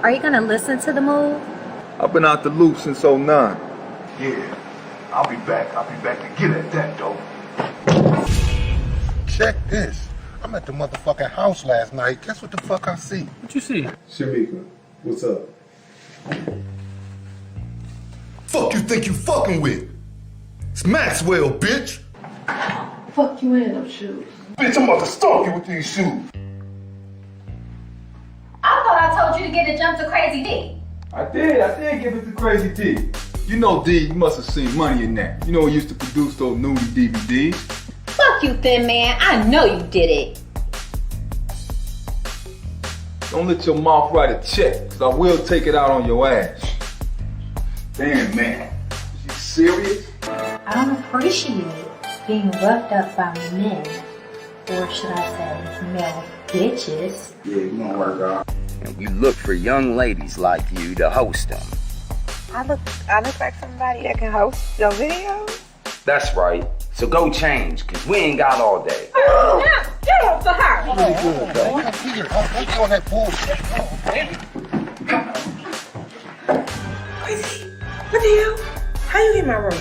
Are you gonna listen to the move? I've been out the loop since '09. Yeah, I'll be back to get at that, though. Check this. I'm at the motherfucking house last night. Guess what the fuck I see? What you see? Shamika, what's up? Fuck you think you fucking with? It's Maxwell, bitch. Fuck you in them shoes. Bitch, I'm about to stalk you with these shoes. I thought I told you to get a jump to Crazy D. I did give it to Crazy D. You know, D, you must have seen money in that. You know, he used to produce those nudie DVDs. Fuck you, thin man. I know you did it. Don't let your mouth write a check, because I will take it out on your ass. Damn, man. Is you serious? I don't appreciate being roughed up by men. Or should I say, male bitches. Yeah, you gonna work out. And we look for young ladies like you to host them. I look like somebody that can host your videos. That's right. So go change, cause we ain't got all day. Get off the house. Really good, though. What's on that bullshit? Crazy. What the hell? How you in my room?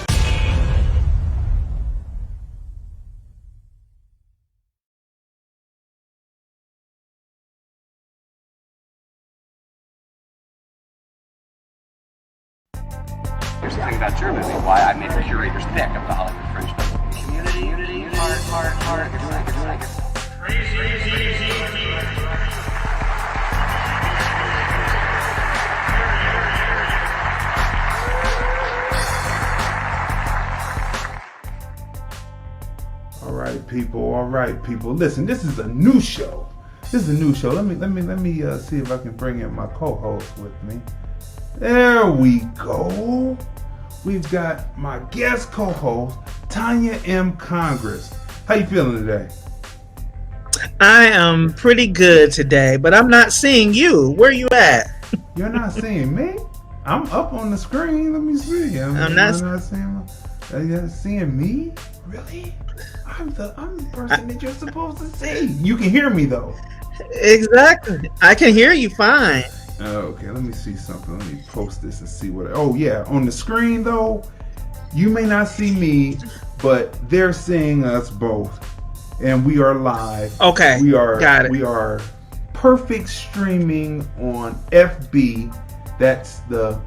Here's the thing about your movie, why I made the curator's pick of the Hollywood Fringe Festival. Unity, heart. All right, people. Listen, this is a new show. Let me see if I can bring in my co-host with me. There we go. We've got my guest co-host, Tonya M. Congress. How you feeling today? I am pretty good today, but I'm not seeing you. Where you at? You're not seeing me? I'm up on the screen. Let me see. I'm not seeing. Are you seeing me? Really? I'm the person that you're supposed to see. You can hear me though. Exactly. I can hear you fine. Okay, let me see something. Let me post this and see what. Oh yeah, on the screen though, you may not see me, but they're seeing us both, and we are live. Okay, got it. We are perfect streaming on FB. That's the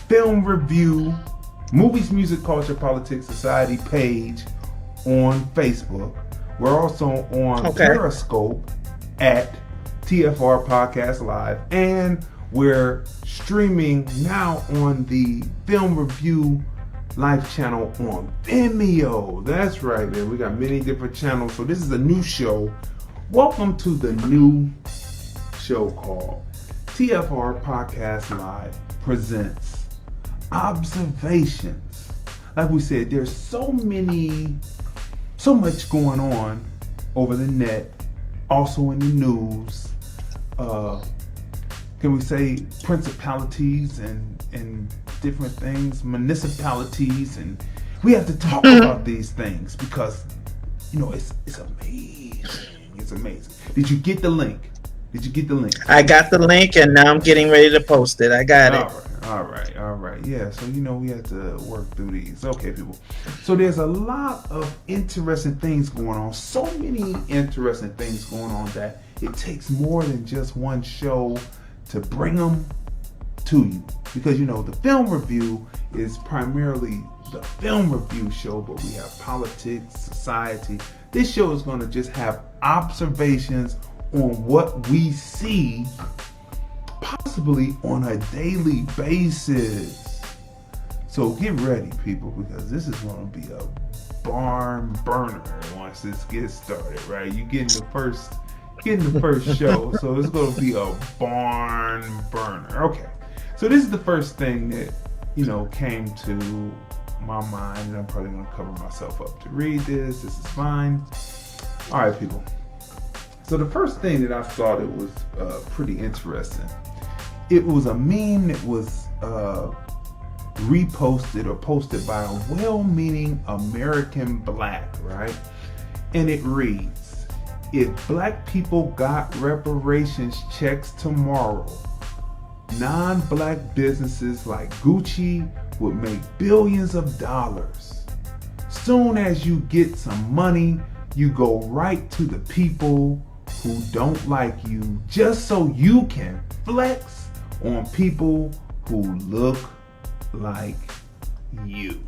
Film Review, Movies, Music, Culture, Politics, Society page on Facebook. We're also on Periscope at TFR Podcast Live, and we're streaming now on the Film Review Live channel on Vimeo. That's right, man. We got many different channels. So this is a new show. Welcome to the new show called TFR Podcast Live presents Observations. Like we said, there's so much going on over the net, also in the news. Can we say principalities and different things, municipalities, and we have to talk about these things because it's amazing. It's amazing. Did you get the link? I got the link, and now I'm getting ready to post it. I got it. All right. Yeah, so we have to work through these. Okay, people. So there's a lot of interesting things going on. So many interesting things going on that it takes more than just one show to bring them to you. Because, the film review is primarily the film review show, but we have politics, society. This show is going to just have observations on what we see possibly on a daily basis. So get ready, people, because this is going to be a barn burner once this gets started, right? You getting the first show, so it's going to be a barn burner. Okay, so this is the first thing that came to my mind, and I'm probably going to cover myself up to read this. This is fine. All right, people. So the first thing that I thought it was pretty interesting. It was a meme that was reposted or posted by a well-meaning American black, right? And it reads, "If black people got reparations checks tomorrow, non-black businesses like Gucci would make billions of dollars. Soon as you get some money, you go right to the people who don't like you just so you can flex on people who look like you.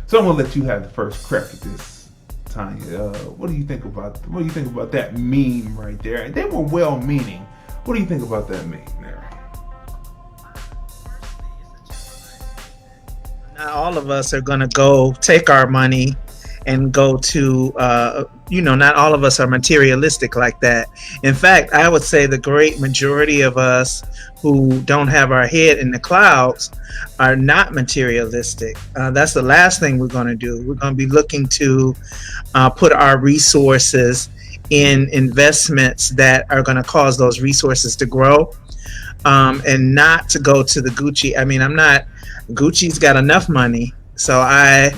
So I'm gonna let you have the first crack at this, Tonya. What do you think about that meme right there? They were well-meaning. What do you think about that meme there? Not all of us are going to go take our money and go to, not all of us are materialistic like that. In fact, I would say the great majority of us who don't have our head in the clouds are not materialistic. That's the last thing we're going to do. We're going to be looking to put our resources in investments that are going to cause those resources to grow, and not to go to the Gucci. I mean, Gucci's got enough money. So I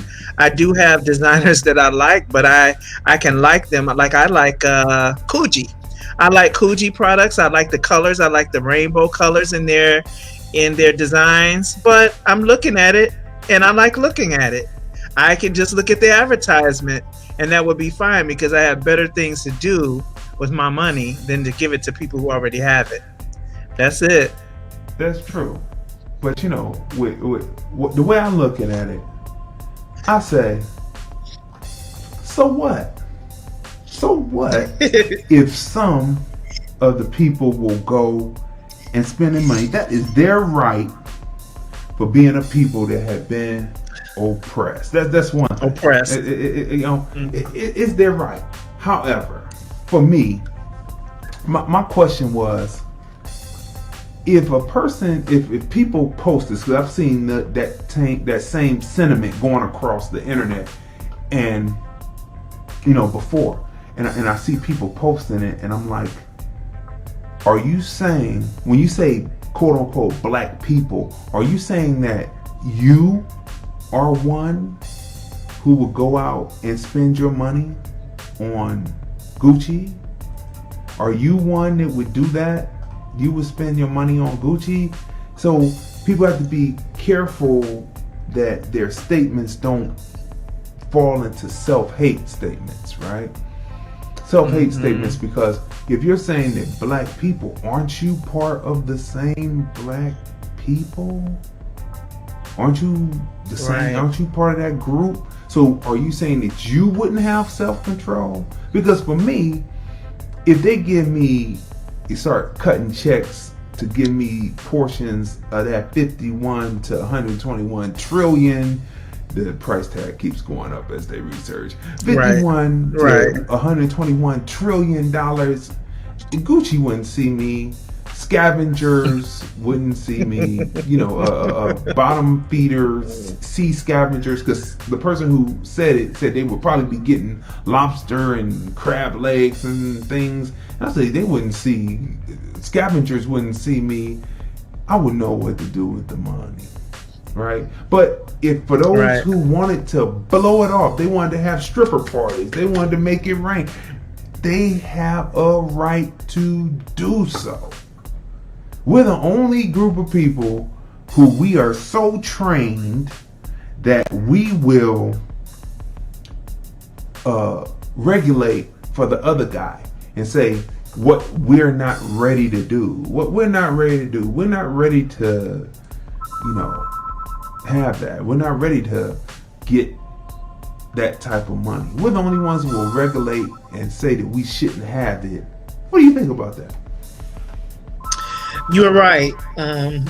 do have designers that I like, but I can like them. I like Coogee. I like Coogee products. I like the colors. I like the rainbow colors in their designs. But I'm looking at it, and I like looking at it. I can just look at the advertisement, and that would be fine because I have better things to do with my money than to give it to people who already have it. That's it. That's true. But with the way I'm looking at it, I say, so what? So what if some of the people will go and spend their money? That is their right for being a people that have been oppressed. That's one thing. Oppressed. It's their right. However, for me, my question was, if people post this, because I've seen that same sentiment going across the internet, and before, and I see people posting it, and I'm like, are you saying, when you say quote unquote black people, are you saying that you are one who would go out and spend your money on Gucci? Are you one that would do that? You would spend your money on Gucci? So people have to be careful that their statements don't fall into self-hate statements, right? Self-hate statements, because if you're saying that black people, aren't you part of the same black people? Aren't you the same? Right. Aren't you part of that group? So are you saying that you wouldn't have self-control? Because for me, if they start cutting checks to give me portions of that 51 to 121 trillion, the price tag keeps going up as they research. 51 to 121 trillion dollars. Gucci wouldn't see me. Scavengers wouldn't see me. Bottom feeders, sea scavengers, because the person who said it said they would probably be getting lobster and crab legs and things. And I say they wouldn't see, scavengers wouldn't see me. I would know what to do with the money, right? But if for those who wanted to blow it off, they wanted to have stripper parties, they wanted to make it rain, they have a right to do so. We're the only group of people who we are so trained that we will regulate for the other guy and say what we're not ready to do. What we're not ready to do. We're not ready to, have that. We're not ready to get that type of money. We're the only ones who will regulate and say that we shouldn't have it. What do you think about that? You're right.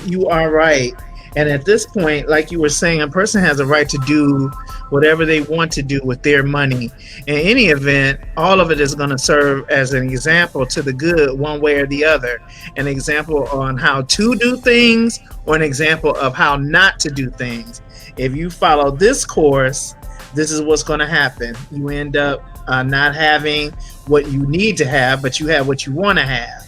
You are right. And at this point, like you were saying, a person has a right to do whatever they want to do with their money. In any event, all of it is going to serve as an example to the good, one way or the other. An example on how to do things, or an example of how not to do things. If you follow this course, this is what's going to happen. You end up not having what you need to have, but you have what you want to have.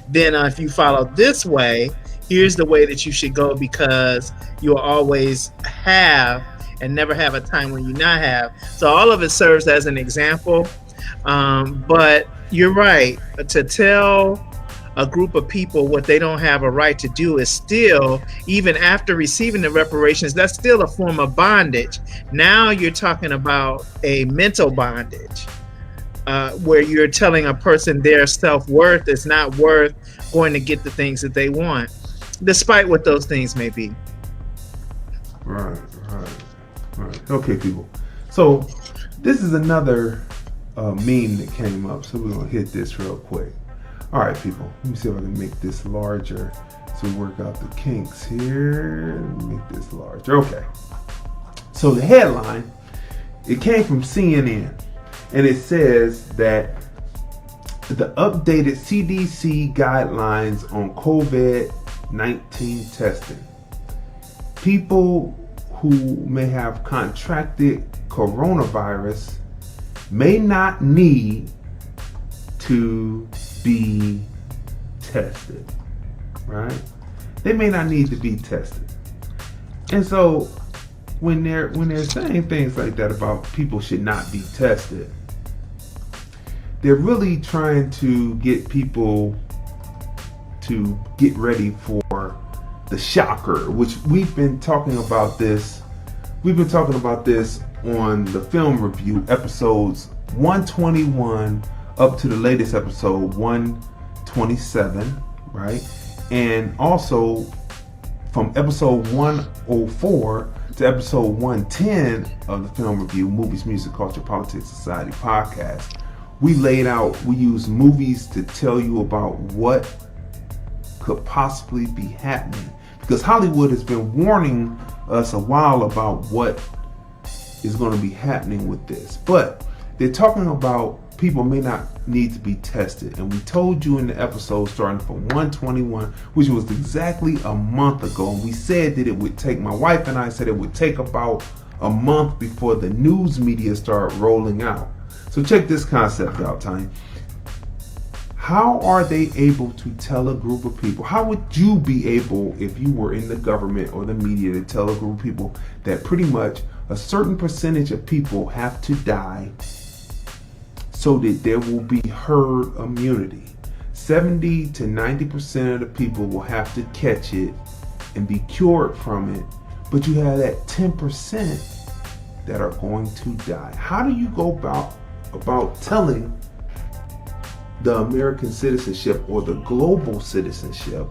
Then if you follow this way, here's the way that you should go, because you'll always have and never have a time when you not have. So all of it serves as an example. But you're right. To tell a group of people what they don't have a right to do is still, even after receiving the reparations, that's still a form of bondage. Now you're talking about a mental bondage, where you're telling a person their self-worth is not worth going to get the things that they want, despite what those things may be. Right. Okay, people. So this is another meme that came up, so we're gonna hit this real quick. All right, people. Let me see if I can make this larger so we work out the kinks here. Let me make this larger. Okay. So the headline, it came from CNN, and it says that the updated CDC guidelines on COVID-19 testing. People who may have contracted coronavirus may not need to be tested, right? They may not need to be tested. And so when they're saying things like that about people should not be tested, they're really trying to get people to get ready for the shocker, which we've been talking about this. We've been talking about this on the film review episodes 121 up to the latest episode 127, right? And also from episode 104 to episode 110 of the film review, Movies, Music, Culture, Politics, Society podcast, we use movies to tell you about what could possibly be happening, because Hollywood has been warning us a while about what is going to be happening with this. But they're talking about people may not need to be tested, and we told you in the episode starting from 121, which was exactly a month ago, and we said that it would take, my wife and I said it would take about a month before the news media start rolling out. So check this concept out, Tonya. How are they able to tell a group of people, how would you be able, if you were in the government or the media, to tell a group of people that pretty much a certain percentage of people have to die so that there will be herd immunity? 70 to 90% of the people will have to catch it and be cured from it, but you have that 10% that are going to die. How do you go about telling the American citizenship or the global citizenship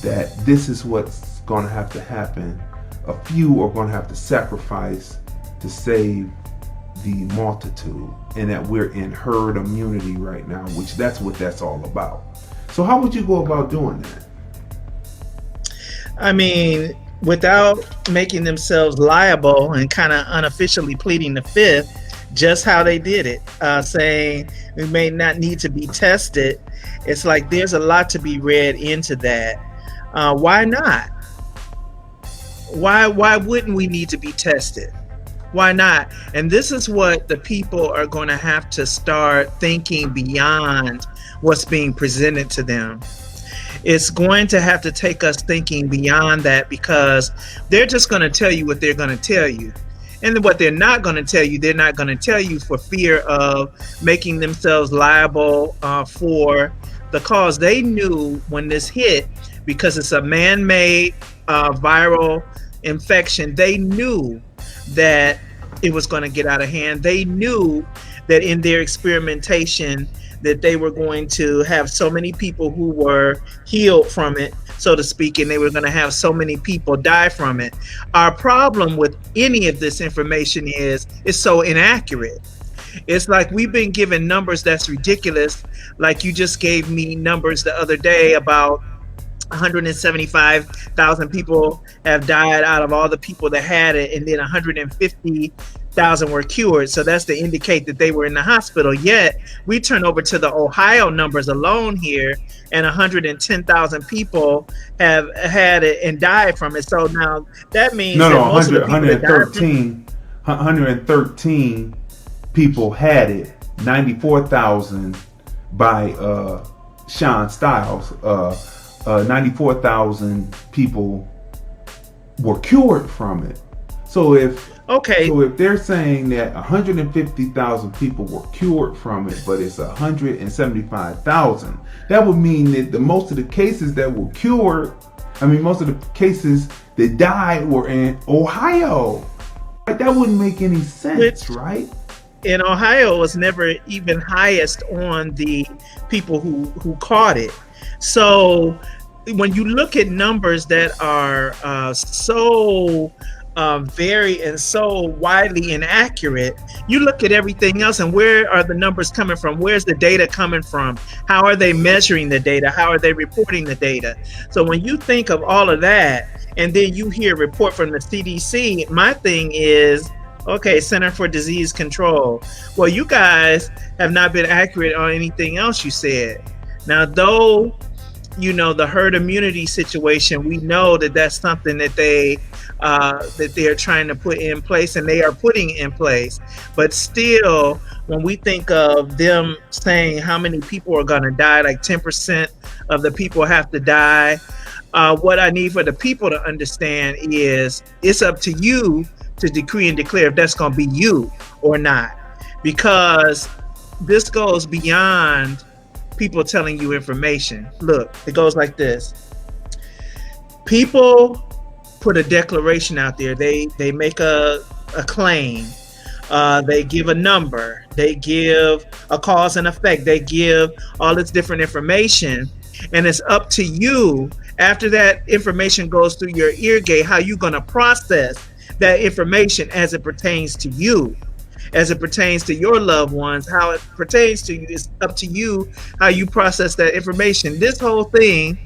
that this is what's going to have to happen? A few are going to have to sacrifice to save the multitude, and that we're in herd immunity right now, which that's what that's all about. So how would you go about doing that? I mean, without making themselves liable and kind of unofficially pleading the fifth, just how they did it, saying we may not need to be tested. It's like there's a lot to be read into that. Why not? Why wouldn't we need to be tested? Why not? And this is what the people are going to have to start thinking beyond what's being presented to them. It's going to have to take us thinking beyond that, because they're just going to tell you what they're going to tell you. And what they're not going to tell you, they're not going to tell you for fear of making themselves liable for the cause. They knew when this hit, because it's a man-made viral infection, they knew that it was going to get out of hand. They knew that in their experimentation that they were going to have so many people who were healed from it, so to speak, and they were going to have so many people die from it. Our problem with any of this information is it's so inaccurate. It's like we've been given numbers that's ridiculous. Like you just gave me numbers the other day about 175,000 people have died out of all the people that had it, and then 150,000 were cured. So that's to indicate that they were in the hospital. Yet we turn over to the Ohio numbers alone here, and 110,000 people have had it and died from it. So now that means 113 people had it. 94,000 by Sean Stiles. 94,000 people were cured from it. So if Okay. so if they're saying that 150,000 people were cured from it, but it's 175,000, that would mean that most of the cases that were cured, most of the cases that died were in Ohio. Like, that wouldn't make any sense, right? In Ohio, it was never even highest on the people who caught it. So when you look at numbers that are so vary and so widely inaccurate, you look at everything else and where are the numbers coming from? Where's the data coming from? How are they measuring the data? How are they reporting the data? So when you think of all of that, and then you hear a report from the CDC, my thing is, okay, Center for Disease Control. Well, you guys have not been accurate on anything else you said. Now, though, the herd immunity situation, we know that that's something that they are trying to put in place, and they are putting in place. But still, when we think of them saying how many people are going to die, like 10% of the people have to die, what I need for the people to understand is it's up to you to decree and declare if that's going to be you or not, because this goes beyond people telling you information. Look, it goes like this. People put a declaration out there. They make a claim. They give a number. They give a cause and effect. They give all this different information. And it's up to you, after that information goes through your ear gate, how you're going to process that information as it pertains to you, as it pertains to your loved ones, how it pertains to you. It's up to you how you process that information. This whole thing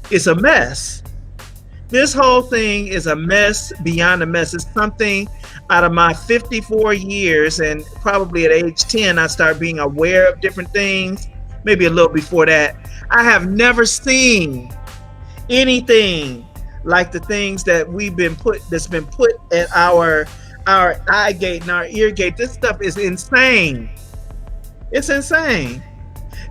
is a mess. This whole thing is a mess beyond a mess. It's something out of my 54 years, and probably at age 10, I started being aware of different things, maybe a little before that. I have never seen anything like the things that that's been put at our eye gate and our ear gate. This stuff is insane. It's insane.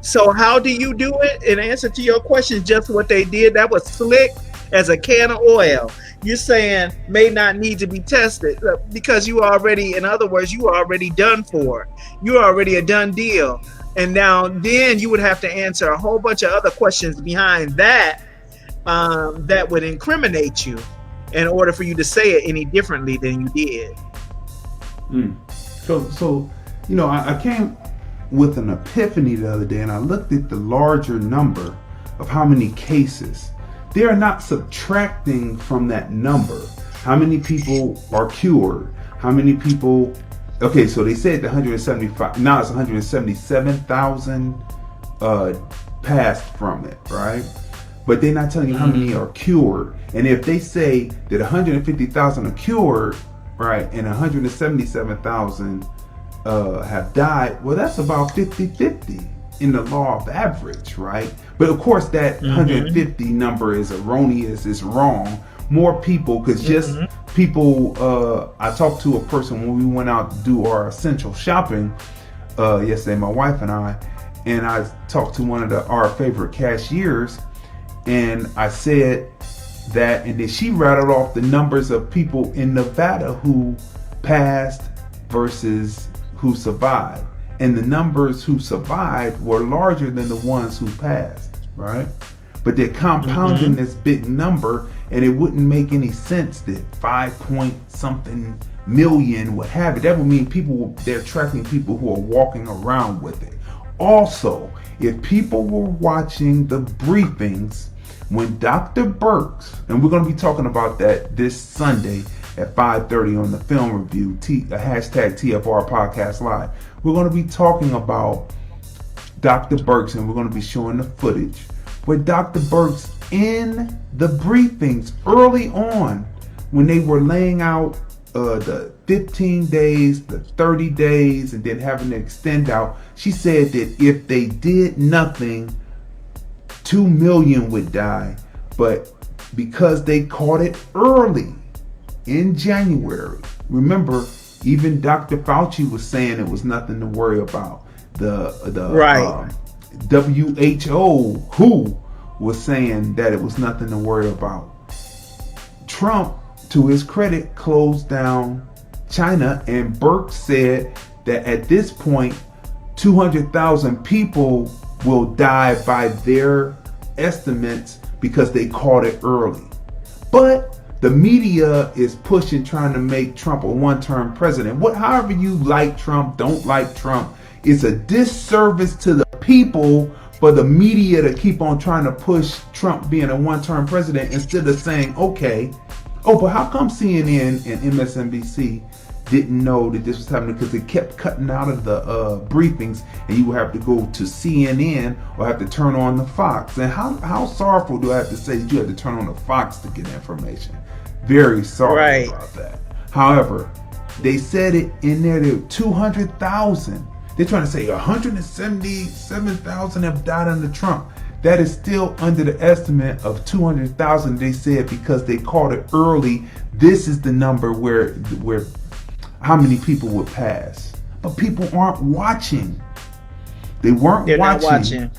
So how do you do it? In answer to your question, just what they did, that was slick as a can of oil. You're saying may not need to be tested because you already, in other words, you are already done for. You're already a done deal. And now then you would have to answer a whole bunch of other questions behind that that would incriminate you in order for you to say it any differently than you did. So I came with an epiphany the other day, and I looked at the larger number of how many cases. They are not subtracting from that number how many people are cured, how many people. Okay, so they said 175. Now it's 177,000 passed from it, right? But they're not telling you how many are cured. And if they say that 150,000 are cured, right, and 177,000 have died, well, that's about 50-50 in the law of average, right? But of course, that 150 number is erroneous, it's wrong. More people, because just people, I talked to a person when we went out to do our essential shopping yesterday, my wife and I talked to one of our favorite cashiers, and I said that, and then she rattled off the numbers of people in Nevada who passed versus who survived. And the numbers who survived were larger than the ones who passed, right? But they're compounding this big number, and it wouldn't make any sense that 5 point something million would have it. That would mean they're tracking people who are walking around with it. Also, if people were watching the briefings when Dr. Birx, and we're going to be talking about that this Sunday at 5:30 on the film review, hashtag TFR Podcast Live. We're going to be talking about Dr. Birx, and we're going to be showing the footage where Dr. Birx, in the briefings early on, when they were laying out the 15 days, the 30 days, and then having to extend out, she said that if they did nothing, 2 million would die. But because they caught it early in January, remember, even Dr. Fauci was saying it was nothing to worry about. The WHO, who was saying that it was nothing to worry about. Trump to his credit, closed down China, and Burke said that at this point 200,000 people will die by their estimates because they caught it early. But the media is pushing, trying to make Trump a one-term president. However you like Trump, don't like Trump, it's a disservice to the people for the media to keep on trying to push Trump being a one-term president instead of saying, okay, but how come CNN and MSNBC didn't know that this was happening? Because they kept cutting out of the briefings, and you would have to go to CNN or have to turn on the Fox. And how sorrowful do I have to say that you had to turn on the Fox to get information? Very sorry about that. However, they said it in there, there were 200,000. They're trying to say 177,000 have died under Trump. That is still under the estimate of 200,000. They said because they caught it early, this is the number where how many people would pass. But people aren't watching. They're not watching.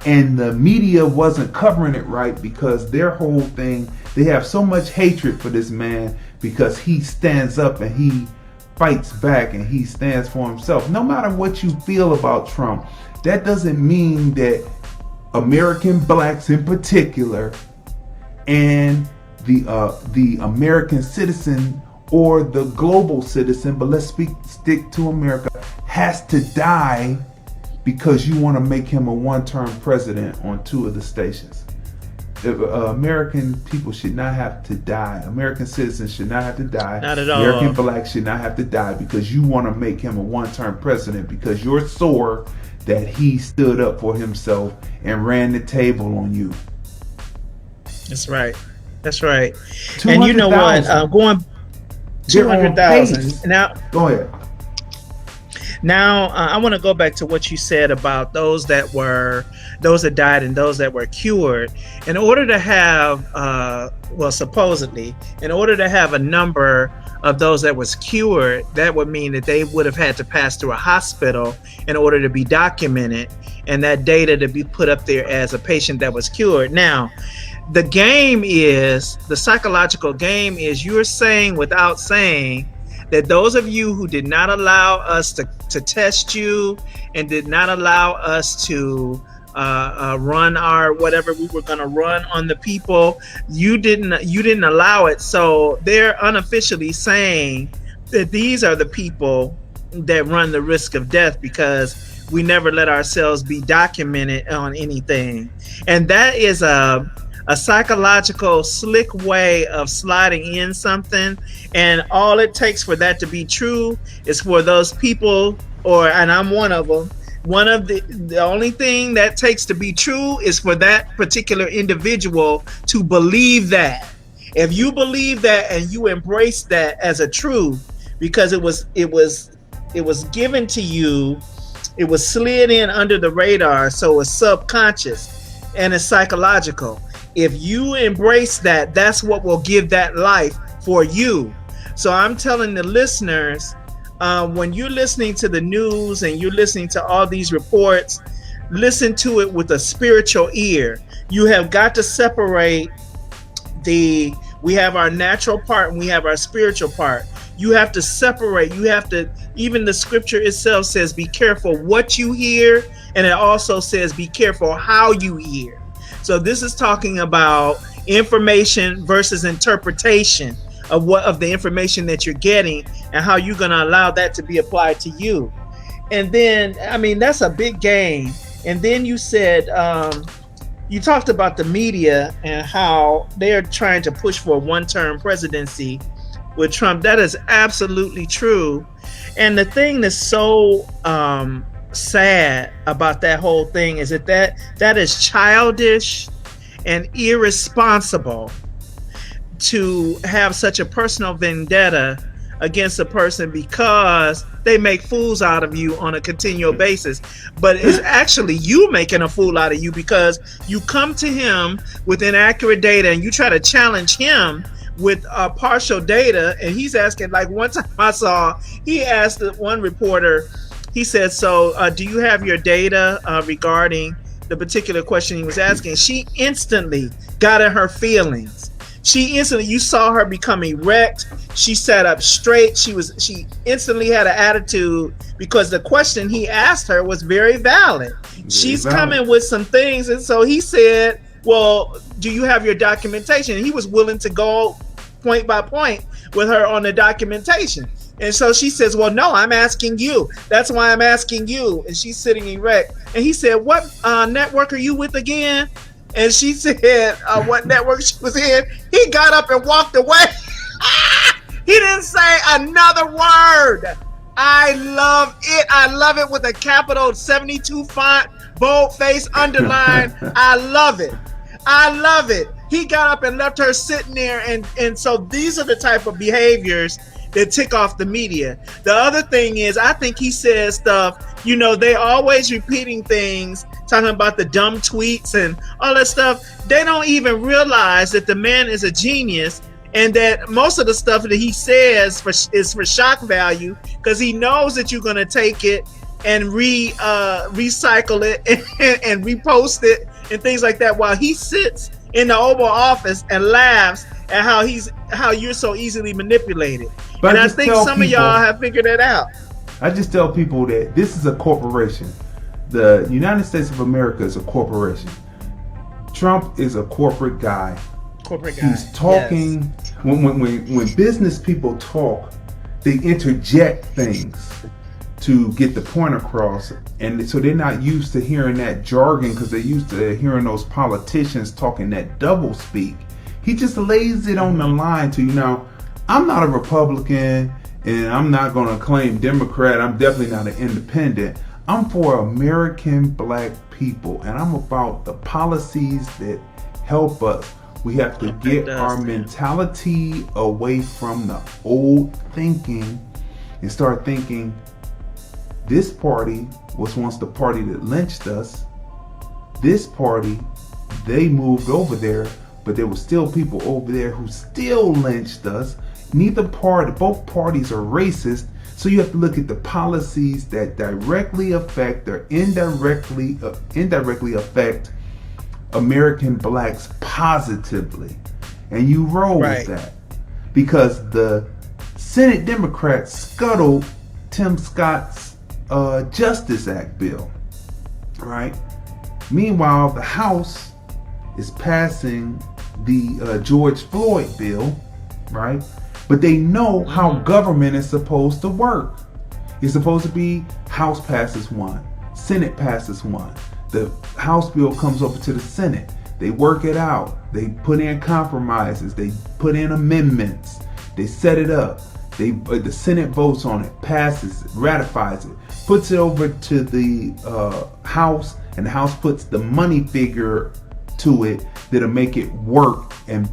And the media wasn't covering it right because their whole thing, they have so much hatred for this man because he stands up and he fights back and he stands for himself. No matter what you feel about Trump, that doesn't mean that American blacks in particular and the American citizen or the global citizen, but let's stick to America, has to die because you want to make him a one-term president on 2 of the stations. American people should not have to die. American citizens should not have to die. Not at all. American blacks should not have to die because you want to make him a one-term president because you're sore that he stood up for himself and ran the table on you. That's right. That's right. And you know what? Going 200,000. Now, go ahead. Now, I want to go back to what you said about those that died and those that were cured. In order to have, supposedly, in order to have a number of those that was cured, that would mean that they would have had to pass through a hospital in order to be documented, and that data to be put up there as a patient that was cured. Now, the psychological game is you're saying without saying that those of you who did not allow us to test you and did not allow us to run our whatever we were going to run on the people, you didn't allow it. So they're unofficially saying that these are the people that run the risk of death because we never let ourselves be documented on anything. And that is a psychological slick way of sliding in something, and all it takes for that to be true is for those people, and I'm one of them, the only thing that takes to be true is for that particular individual to believe that. If you believe that and you embrace that as a truth because it was given to you, it was slid in under the radar, so it's subconscious and it's psychological. If you embrace that, that's what will give that life for you. So I'm telling the listeners, when you're listening to the news and you're listening to all these reports, listen to it with a spiritual ear. You have got to separate we have our natural part and we have our spiritual part. You have to separate. Even the scripture itself says, be careful what you hear. And it also says, be careful how you hear. So this is talking about information versus interpretation of the information that you're getting and how you're going to allow that to be applied to you. And then, that's a big game. And then you said, you talked about the media and how they're trying to push for a one-term presidency with Trump. That is absolutely true. And the thing that's so sad about that whole thing is that is childish and irresponsible to have such a personal vendetta against a person because they make fools out of you on a continual basis. But it's actually you making a fool out of you because you come to him with inaccurate data and you try to challenge him with partial data. And he's asking, like one time I saw, he asked one reporter, he said, so do you have your data regarding the particular question he was asking? She instantly got in her feelings she instantly, you saw her become erect. She sat up straight. She instantly had an attitude because the question he asked her was very valid. She's coming with some things, and so he said, well, do you have your documentation? And he was willing to go point by point with her on the documentation. And so she says, well, no, I'm asking you. That's why I'm asking you. And she's sitting erect. And he said, what network are you with again? And she said, what network she was in. He got up and walked away. He didn't say another word. I love it. I love it with a capital 72 font, bold face, underline. I love it. I love it. He got up and left her sitting there. And so these are the type of behaviors that tick off the media. The other thing is, I think he says stuff, you know, they always repeating things, talking about the dumb tweets and all that stuff. They don't even realize that the man is a genius and that most of the stuff that he says is for shock value because he knows that you're going to take it and recycle it and repost it and things like that while he sits in the Oval Office and laughs at how you're so easily manipulated. But and I think some of y'all have figured that out. I just tell people that this is a corporation. The United States of America is a corporation. Trump is a corporate guy. He's talking. Yes. When business people talk, they interject things to get the point across, and so they're not used to hearing that jargon because they're used to hearing those politicians talking that double speak. He just lays it on the line to you. Now, I'm not a Republican, and I'm not going to claim Democrat. I'm definitely not an independent. I'm for American black people, and I'm about the policies that help us. We have to get our mentality away from the old thinking and start thinking, this party was once the party that lynched us. This party, they moved over there, but there were still people over there who still lynched us. Both parties are racist. So you have to look at the policies that directly affect or indirectly affect American blacks positively. And you roll with that. Because the Senate Democrats scuttled Tim Scott's Justice Act bill, right? Meanwhile, the House is passing the George Floyd bill, right? But they know how government is supposed to work. It's supposed to be House passes one, Senate passes one. The House bill comes over to the Senate. They work it out. They put in compromises. They put in amendments. They set it up. The Senate votes on it, passes it, ratifies it, puts it over to the House, and the House puts the money figure to it that'll make it work and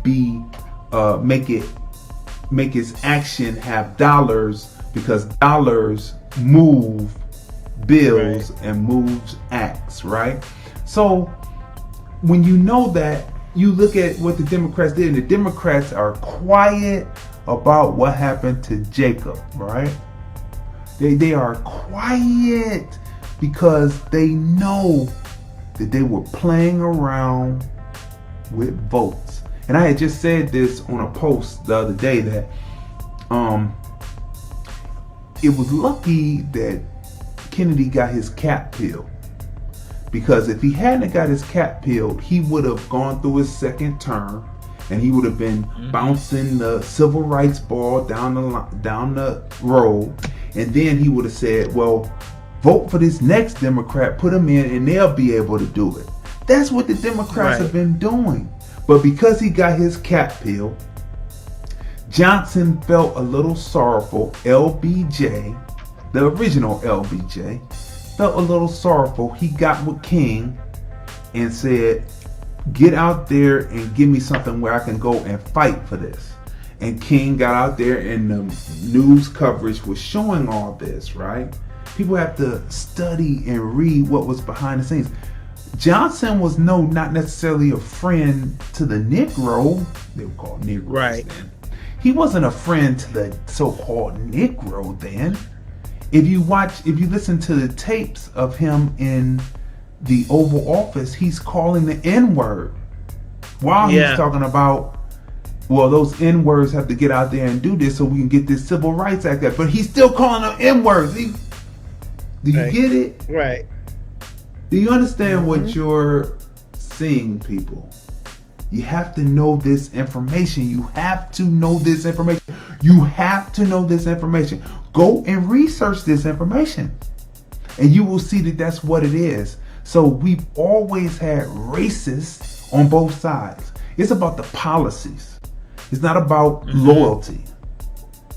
make its action have dollars, because dollars move bills and moves acts, right? So when you know that, you look at what the Democrats did, and the Democrats are quiet about what happened to Jacob, right? They are quiet because they know that they were playing around with votes. And I had just said this on a post the other day that it was lucky that Kennedy got his cap peeled, because if he hadn't got his cap peeled, he would have gone through his second term and he would have been bouncing the civil rights ball down the road, and then he would have said, well, vote for this next Democrat, put them in, and they'll be able to do it. That's what the Democrats have been doing. But because he got his cap peeled, Johnson felt a little sorrowful. LBJ, the original LBJ, felt a little sorrowful. He got with King and said, get out there and give me something where I can go and fight for this. And King got out there, and the news coverage was showing all this, right? People have to study and read what was behind the scenes. Johnson was not necessarily a friend to the Negro. They were called Negroes then. He wasn't a friend to the so-called Negro then. If you listen to the tapes of him in the Oval Office, he's calling the N-word while he's talking about well, those N words have to get out there and do this so we can get this Civil Rights Act up. But he's still calling them N words. Do you get it? Right. Do you understand what you're seeing, people? You have to know this information. You have to know this information. You have to know this information. Go and research this information, and you will see that that's what it is. So we've always had racists on both sides. It's about the policies. It's not about loyalty.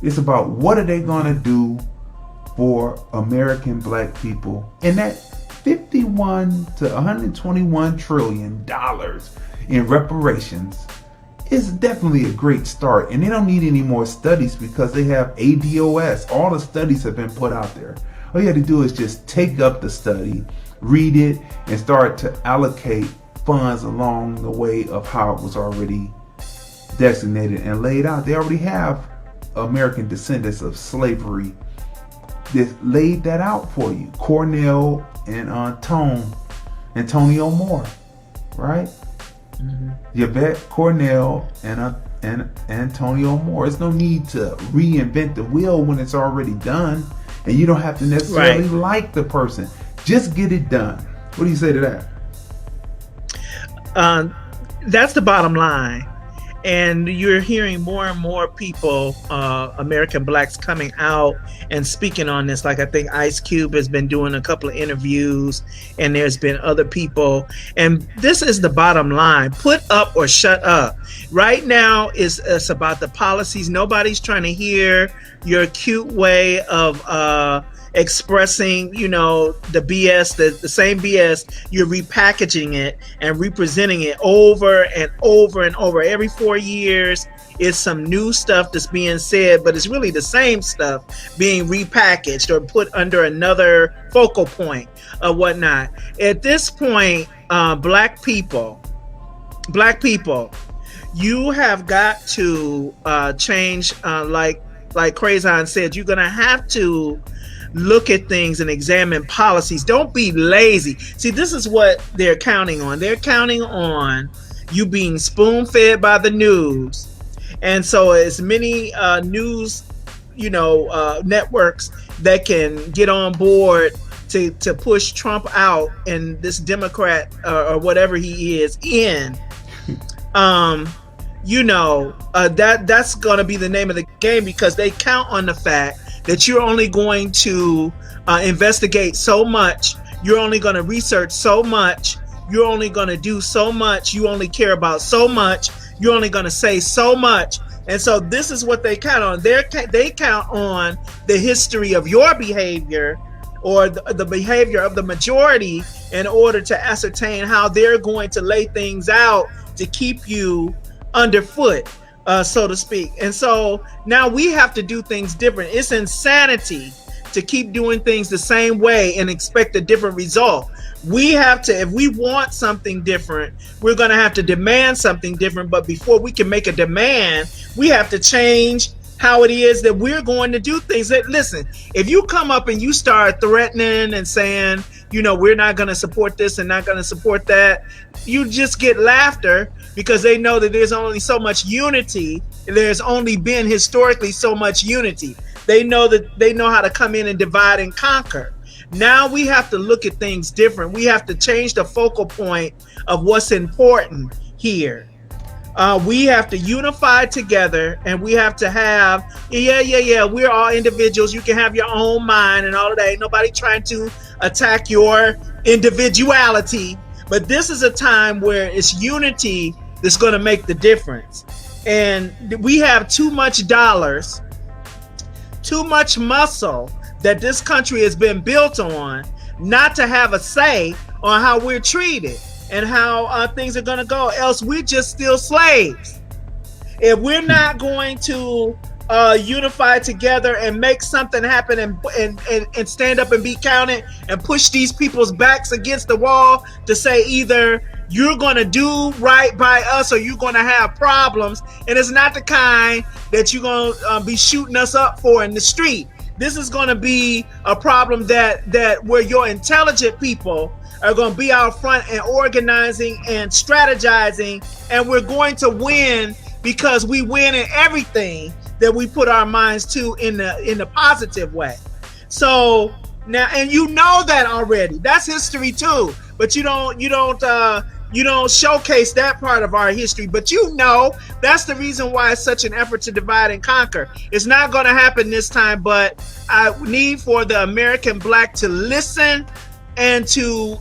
It's about what are they going to do for American black people. And that 51 to 121 trillion dollars in reparations is definitely a great start. And they don't need any more studies because they have ADOS. All the studies have been put out there. All you have to do is just take up the study, read it, and start to allocate funds along the way of how it was already designated and laid out. They already have American descendants of slavery that laid that out for you. Cornell and Antonio Moore, right? Yvette Cornell and Antonio Moore. There's no need to reinvent the wheel when it's already done, and you don't have to necessarily like the person. Just get it done. What do you say to that? That's the bottom line. And you're hearing more and more people, American blacks, coming out and speaking on this. Like I think Ice Cube has been doing a couple of interviews, and there's been other people. And this is the bottom line. Put up or shut up. Right now, it's about the policies. Nobody's trying to hear your cute way of expressing, the BS, the same BS. You're repackaging it and representing it over and over and over. Every 4 years is some new stuff that's being said, but it's really the same stuff being repackaged or put under another focal point or whatnot. At this point, black people, you have got to change, like Crayzon said, you're going to have to look at things and examine policies. Don't be lazy. See, this is what they're counting on. They're counting on you being spoon-fed by the news. And so as many news, networks that can get on board to push Trump out and this Democrat or whatever he is in, that's going to be the name of the game, because they count on the fact that you're only going to investigate so much, you're only going to research so much, you're only going to do so much, you only care about so much, you're only going to say so much. And so this is what they count on. They count on the history of your behavior or the behavior of the majority in order to ascertain how they're going to lay things out to keep you underfoot, so to speak. And so now we have to do things different. It's insanity to keep doing things the same way and expect a different result. We have to, if we want something different, we're going to have to demand something different. But before we can make a demand, we have to change how it is that we're going to do things. Listen, if you come up and you start threatening and saying, we're not going to support this and not going to support that, you just get laughter, because they know that there's only so much unity. There's only been historically so much unity. They know how to come in and divide and conquer. Now we have to look at things different. We have to change the focal point of what's important here. We have to unify together, and we have to have, we're all individuals. You can have your own mind and all of that. Ain't nobody trying to attack your individuality. But this is a time where it's unity that's going to make the difference. And we have too much dollars, too much muscle that this country has been built on, not to have a say on how we're treated and how things are going to go. Else we're just still slaves. If we're not going to unify together and make something happen and stand up and be counted and push these people's backs against the wall to say either you're going to do right by us or you're going to have problems, and it's not the kind that you're going to be shooting us up for in the street. This is going to be a problem that where your intelligent people are going to be out front and organizing and strategizing, and we're going to win because we win in everything that we put our minds to in the positive way. So now, and you know that already. That's history too. But you don't showcase that part of our history. But you know that's the reason why it's such an effort to divide and conquer. It's not going to happen this time, but I need for the American Black to listen and to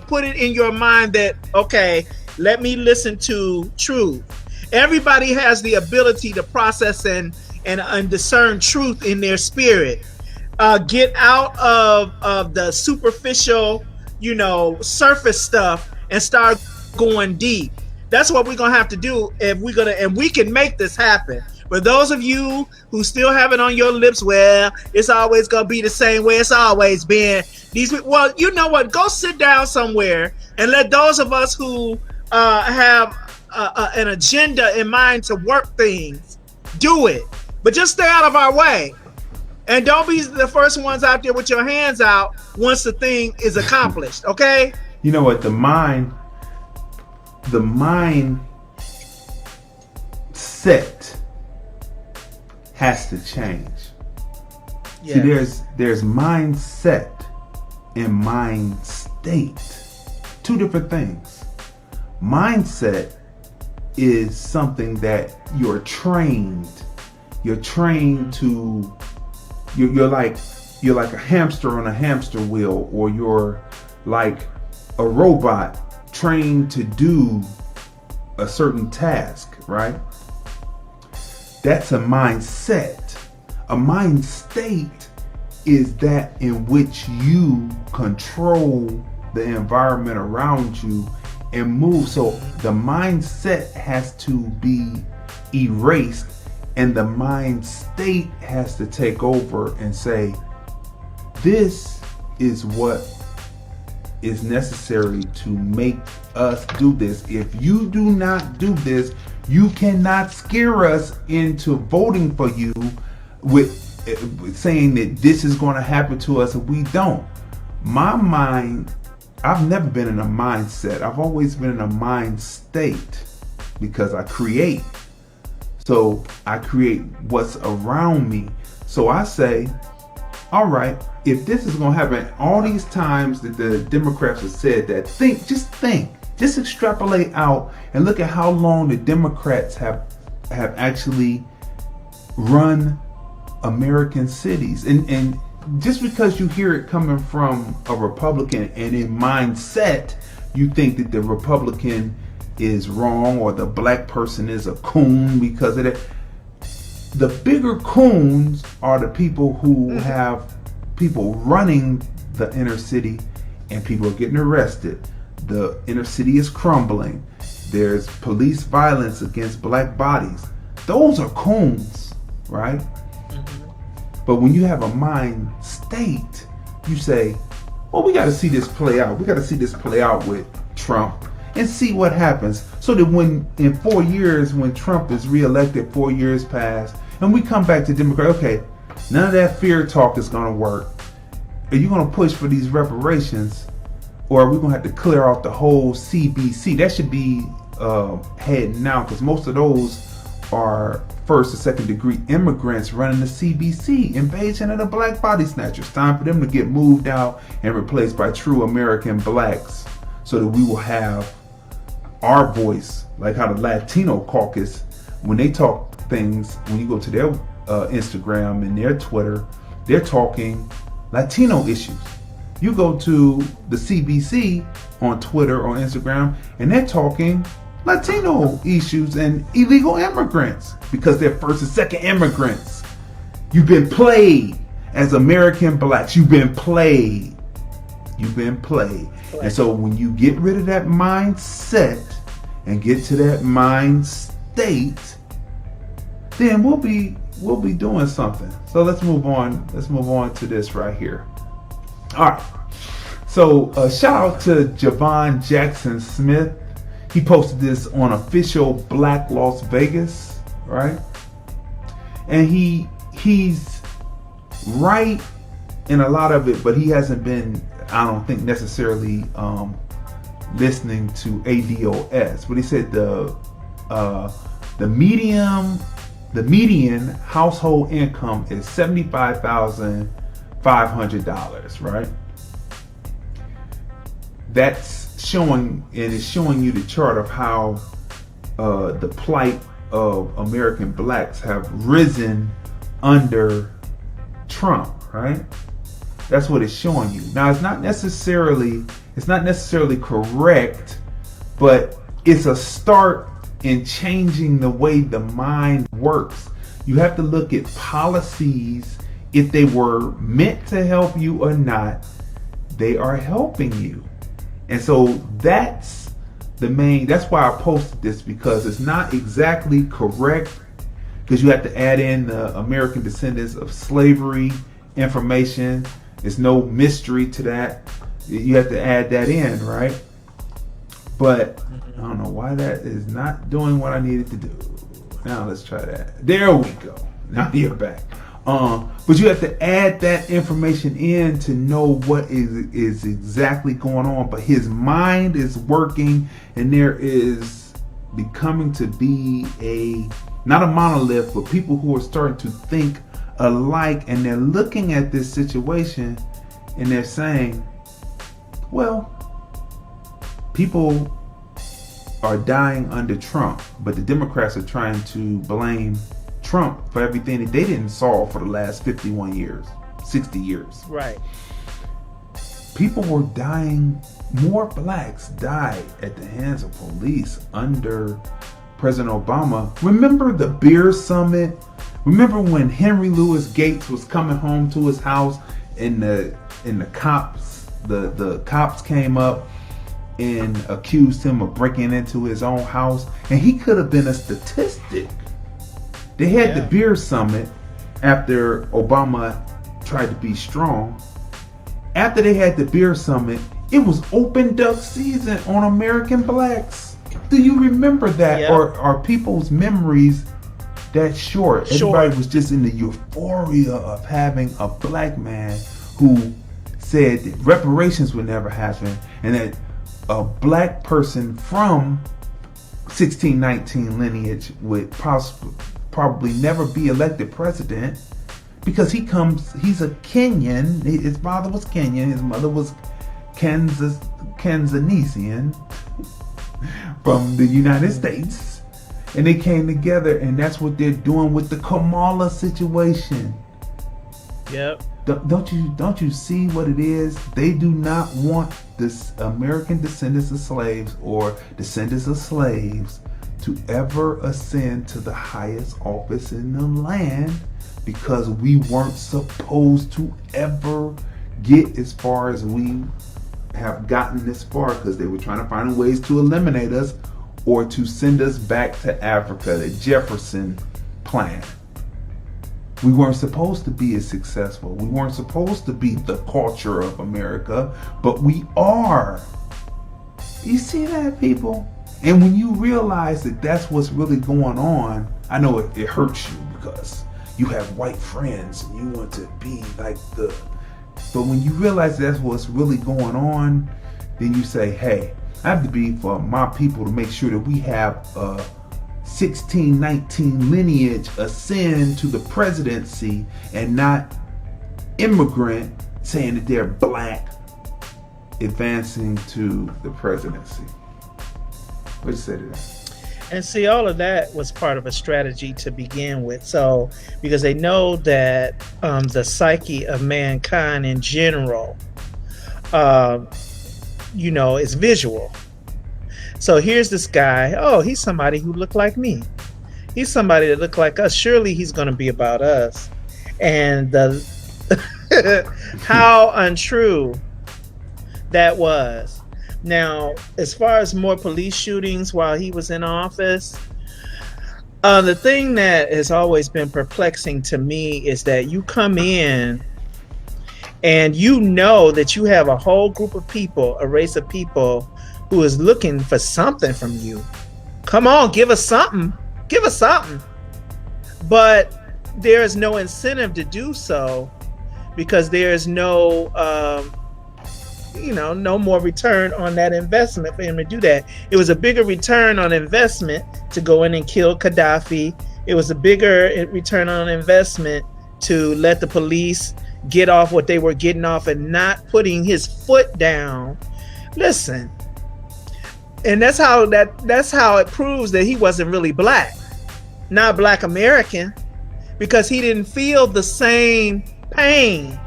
put it in your mind that, okay, let me listen to truth. Everybody has the ability to process and discern truth in their spirit. Get out of the superficial, surface stuff and start going deep. That's what we're gonna have to do if we're gonna, and we can make this happen. But those of you who still have it on your lips, well, it's always gonna be the same way it's always been. Well, you know what? Go sit down somewhere and let those of us who have an agenda in mind to work things do it. But just stay out of our way. And don't be the first ones out there with your hands out once the thing is accomplished, okay? You know what? The mind set has to change. Yeah. See, there's mindset and mind state. Two different things. Mindset is something that you're trained. You're trained to. You're like a hamster on a hamster wheel, or you're like a robot trained to do a certain task, right? That's a mindset. A mind state is that in which you control the environment around you and move. So the mindset has to be erased, and the mind state has to take over and say, this is what is necessary to make us do this. If you do not do this, you cannot scare us into voting for you with saying that this is going to happen to us if we don't. My mind, I've never been in a mindset. I've always been in a mind state because I create. So I create what's around me. So I say, all right, if this is going to happen, all these times that the Democrats have said that, just extrapolate out and look at how long the Democrats have actually run American cities. And just because you hear it coming from a Republican and in mindset, you think that the Republican is wrong or the black person is a coon because of that. The bigger coons are the people who have people running the inner city and people are getting arrested. The inner city is crumbling. There's police violence against black bodies. Those are coons, right? But when you have a mind state, you say, well, we got to see this play out. We got to see this play out with Trump and see what happens. So that when in 4 years, when Trump is reelected, 4 years pass, and we come back to Democrat, okay, none of that fear talk is going to work. Are you going to push for these reparations, or are we going to have to clear out the whole CBC? That should be heading now, because most of those are first or second degree immigrants running the CBC, invasion of the black body snatchers. Time for them to get moved out and replaced by true American blacks, so that we will have our voice, like how the Latino caucus, when they talk things, when you go to their Instagram and their Twitter, they're talking Latino issues. You go to the CBC on Twitter or Instagram and they're talking Latino issues and illegal immigrants because they're first and second immigrants. You've been played as American blacks. You've been played. You've been played. And so when you get rid of that mindset and get to that mind state, then we'll be doing something. So let's move on. Let's move on to this right here. All right. So shout out to Javon Jackson Smith. He posted this on official Black Las Vegas, right? And he's right in a lot of it, but he hasn't been, I don't think, necessarily The median household income is $75,500, right? That's showing, and it's showing you the chart of how the plight of American blacks have risen under Trump, right? That's what it's showing you. Now, it's not necessarily correct, but it's a start in changing the way the mind works. You have to look at policies, if they were meant to help you or not, they are helping you. And so that's why I posted this, because it's not exactly correct, because you have to add in the American descendants of slavery information. There's no mystery to that. You have to add that in, right? But I don't know why that is not doing what I needed to do. Now let's try that. There we go. Now you're back. But you have to add that information in to know what is exactly going on. But his mind is working, and there is becoming to be not a monolith, but people who are starting to think alike, and they're looking at this situation and they're saying, well, people are dying under Trump, but the Democrats are trying to blame Trump for everything that they didn't solve for the last 51 years, 60 years. Right. People were dying. More blacks died at the hands of police under President Obama. Remember the beer summit? Remember when Henry Louis Gates was coming home to his house and the cops came up and accused him of breaking into his own house, and he could have been a statistic. They had the beer summit after Obama tried to be strong. After they had the beer summit, it was open duck season on American blacks. Do you remember that? Yeah. Or are people's memories that short? Everybody was just in the euphoria of having a black man who said that reparations would never happen, and that a black person from 1619 lineage would probably never be elected president, because he's a Kenyan. His father was Kenyan, his mother was Kansanesian from the United States, and they came together, and that's what they're doing with the Kamala situation. Yep. Don't you see what it is? They do not want this American descendants of slaves or descendants of slaves to ever ascend to the highest office in the land, because we weren't supposed to ever get as far as we have gotten this far, because they were trying to find ways to eliminate us or to send us back to Africa, the Jefferson plan. We weren't supposed to be as successful. We weren't supposed to be the culture of America, but we are. You see that, people? And when you realize that that's what's really going on, I know it hurts you, because you have white friends and you want to be like but when you realize that's what's really going on, then you say, hey, I have to be for my people to make sure that we have 1619 lineage ascend to the presidency, and not immigrant saying that they're black advancing to the presidency. What you say to that? And see, all of that was part of a strategy to begin with. So, because they know that the psyche of mankind in general, is visual. So here's this guy. Oh, he's somebody who looked like me. He's somebody that looked like us. Surely he's going to be about us. And how untrue that was. Now, as far as more police shootings while he was in office, the thing that has always been perplexing to me is that you come in and you know that you have a whole group of people, a race of people, who is looking for something from you. Come on, give us something. Give us something. But there is no incentive to do so, because there is no no more return on that investment for him to do that. It was a bigger return on investment to go in and kill Gaddafi. It was a bigger return on investment to let the police get off what they were getting off and not putting his foot down. Listen, and that's how it proves that he wasn't really black, not Black American, because he didn't feel the same pain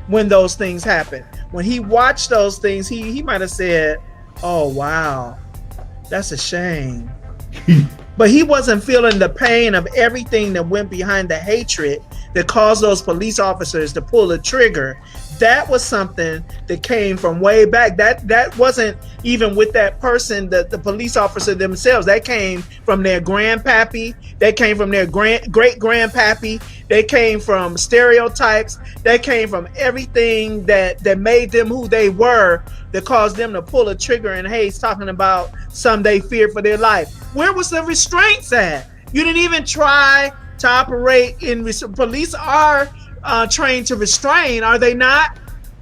when those things happened. When he watched those things, he might have said, "Oh wow, that's a shame." But he wasn't feeling the pain of everything that went behind the hatred that caused those police officers to pull the trigger. That was something that came from way back. That wasn't even with that person, the police officer themselves. That came from their grandpappy. That came from their great grandpappy. They came from stereotypes. That came from everything that made them who they were, that caused them to pull a trigger. And Hayes talking about some they feared for their life. Where was the restraints at? You didn't even try to operate in police are trained to restrain, are they not?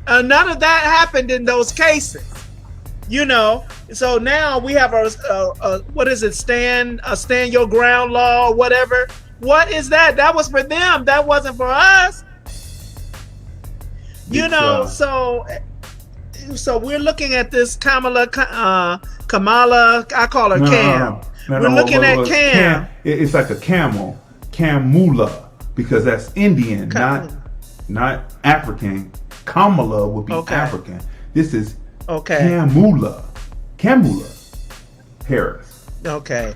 None of that happened in those cases, so now we have a what is it, stand your ground law or whatever. What is that? That was for them, that wasn't for us. So we're looking at this Kamala, I call her Cam. We're looking at Cam. It's like a camel, Kamula, because that's Indian, not African. Kamala would be African. This is Kamula Harris. Okay.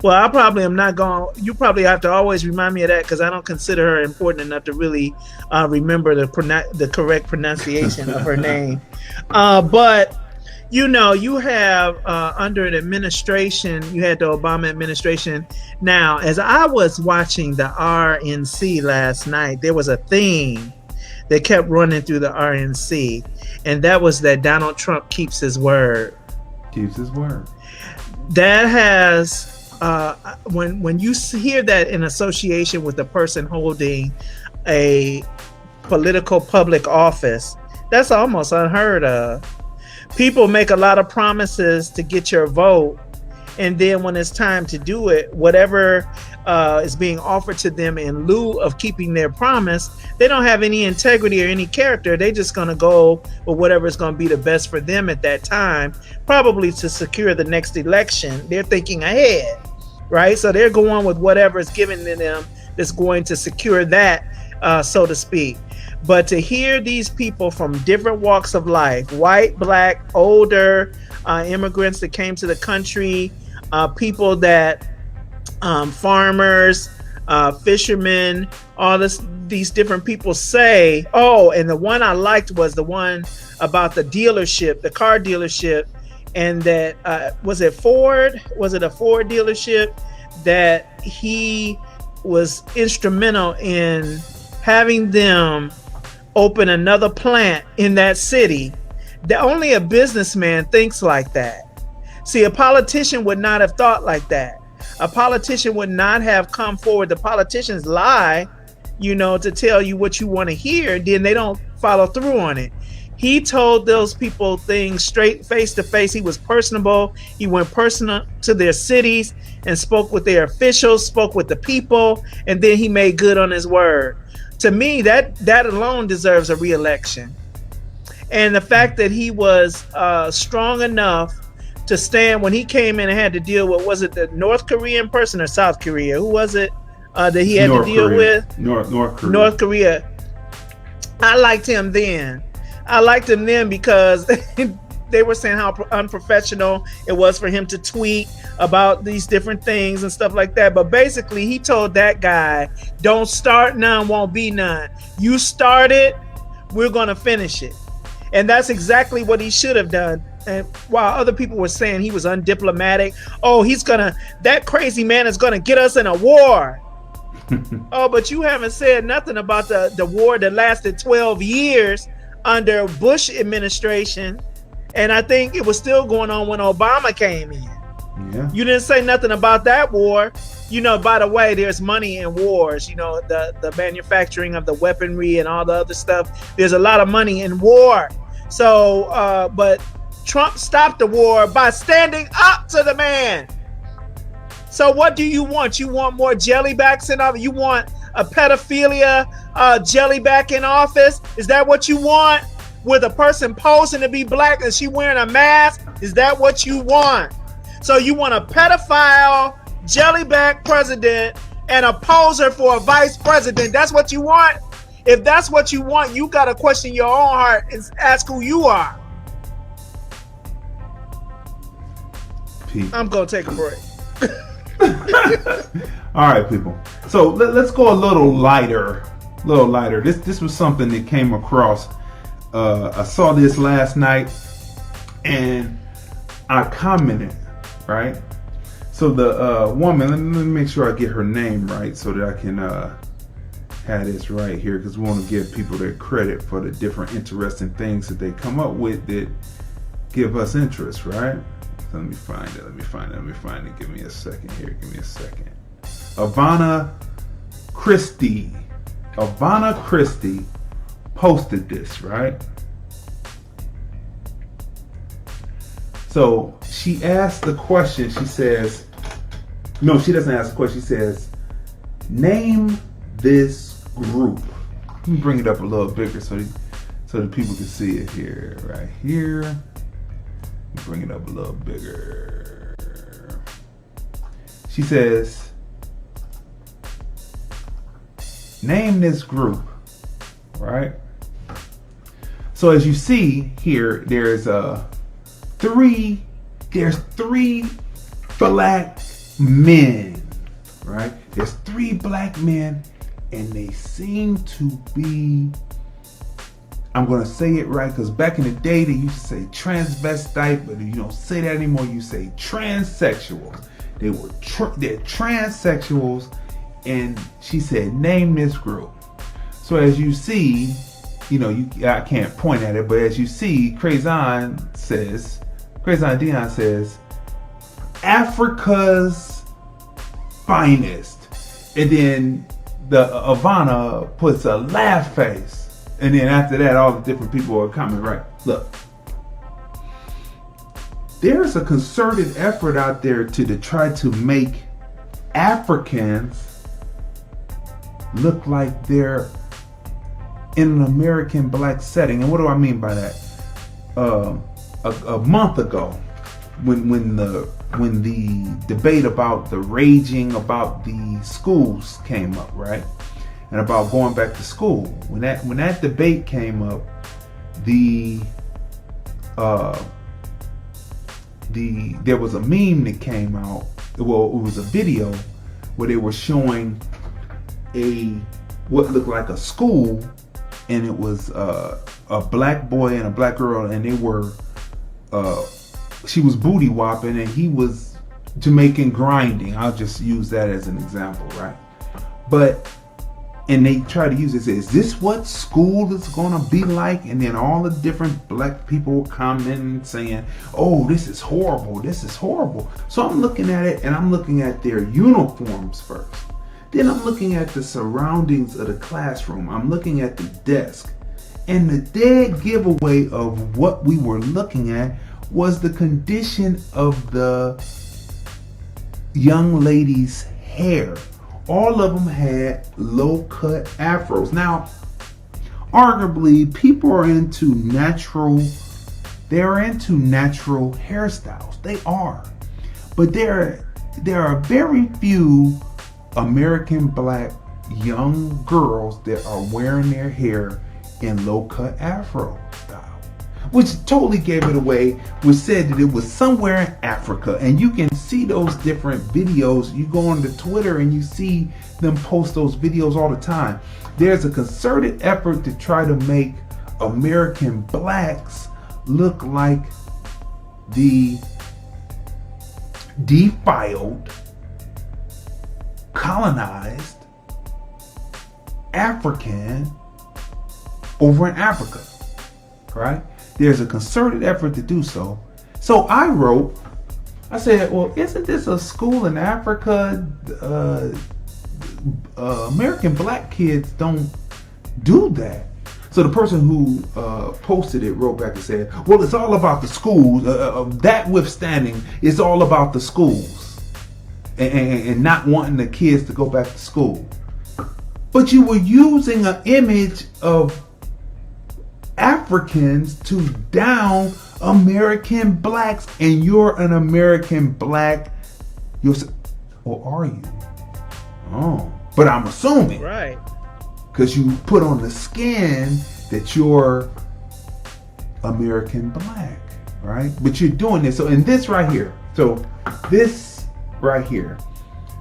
Well, I probably am not going. You probably have to always remind me of that, because I don't consider her important enough to really remember the correct pronunciation of her name. But you have under an administration, you had the Obama administration. Now, as I was watching the RNC last night, there was a theme that kept running through the RNC, and that was that Donald Trump keeps his word. Keeps his word. That has when you hear that in association with a person holding a political public office, that's almost unheard of. People make a lot of promises to get your vote, and then when it's time to do it, whatever is being offered to them in lieu of keeping their promise, they don't have any integrity or any character. They're just going to go with whatever is going to be the best for them at that time, probably to secure the next election. They're thinking ahead, right? So they're going with whatever is given to them that's going to secure that, so to speak. But to hear these people from different walks of life, white, black, older, immigrants that came to the country, people that, farmers, fishermen, all these different people say, and the one I liked was the one about the dealership, the car dealership, and that, was it Ford? Was it a Ford dealership that he was instrumental in having them open another plant in that city? That only a businessman thinks like that. See, a politician would not have thought like that. A politician would not have come forward. The politicians lie, to tell you what you want to hear, then they don't follow through on it. He told those people things straight face to face. He was personable. He went personal to their cities and spoke with their officials, spoke with the people, and then he made good on his word. To me, that alone deserves a re-election. And the fact that he was strong enough to stand when he came in and had to deal with, was it the North Korean person or South Korea? Who was it that he had to deal with? North Korea. I liked him then. Because they were saying how unprofessional it was for him to tweet about these different things and stuff like that. But basically, he told that guy, don't start, none won't be none. You started, we're going to finish it. And that's exactly what he should have done. And while other people were saying he was undiplomatic, that crazy man is going to get us in a war. But you haven't said nothing about the war that lasted 12 years under Bush administration. And I think it was still going on when Obama came in. Yeah. You didn't say nothing about that war. By the way, there's money in wars, the manufacturing of the weaponry and all the other stuff. There's a lot of money in war. So, but Trump stopped the war by standing up to the man. So what do you want? You want more jellybacks in office? You want a pedophilia jellyback in office? Is that what you want? With a person posing to be black and she wearing a mask? Is that what you want? So you want a pedophile jellyback president and a poser for a vice president? That's what you want? If that's what you want, you got to question your own heart and ask who you are. People. I'm going to take a break. All right, people. So let's go a little lighter. This was something that came across. I saw this last night, and I commented. Right. So the woman. Let me make sure I get her name right so that I can have this right here, because we want to give people their credit for the different interesting things that they come up with that give us interest. Right. Let me find it. Give me a second here. Ivana Christie posted this, right? So she asked the question. She says, no, she doesn't ask the question. She says, name this group. Let me bring it up a little bigger so that people can see it here, right here. Bring it up a little bigger. She says, name this group, right? So as you see here, there's three black men, right? There's 3 black men, and they seem to be, I'm going to say it right, because back in the day they used to say transvestite, but you don't say that anymore. You say transsexuals. They're transsexuals, and she said, name this group. So as you see, I can't point at it, but as you see, Crayzon Deeyon says, Africa's finest. And then the Ivana puts a laugh face. And then after that, all the different people are coming, right? Look, there's a concerted effort out there to try to make Africans look like they're in an American black setting. And what do I mean by that? A month ago, when the debate about the raging about the schools came up, right? And about going back to school. When that debate came up, there was a meme that came out. Well, it was a video where they were showing what looked like a school, and it was a black boy and a black girl, and they were she was booty whopping and he was Jamaican grinding. I'll just use that as an example, right? And they try to use it, say, is this what school is going to be like? And then all the different black people commenting saying, oh, this is horrible. So I'm looking at it, and I'm looking at their uniforms first. Then I'm looking at the surroundings of the classroom. I'm looking at the desk. And the dead giveaway of what we were looking at was the condition of the young lady's hair. All of them had low-cut afros. Now, arguably, people are into natural hairstyles. They are. But there are very few American black young girls that are wearing their hair in low-cut afro style, which totally gave it away, which said that it was somewhere in Africa. And you can see those different videos. You go on to Twitter and you see them post those videos all the time. There's a concerted effort to try to make American blacks look like the defiled, colonized African over in Africa, right? There's a concerted effort to do so. So I said, well, isn't this a school in Africa? American black kids don't do that. So the person who posted it wrote back and said, well, it's all about the schools. That withstanding, it's all about the schools and not wanting the kids to go back to school. But you were using an image of Africans to down American blacks, and you're an American black yourself. Or are you? Oh, but I'm assuming. Right. Because you put on the skin that you're American black, right? But you're doing this. So in this right here, so this right here.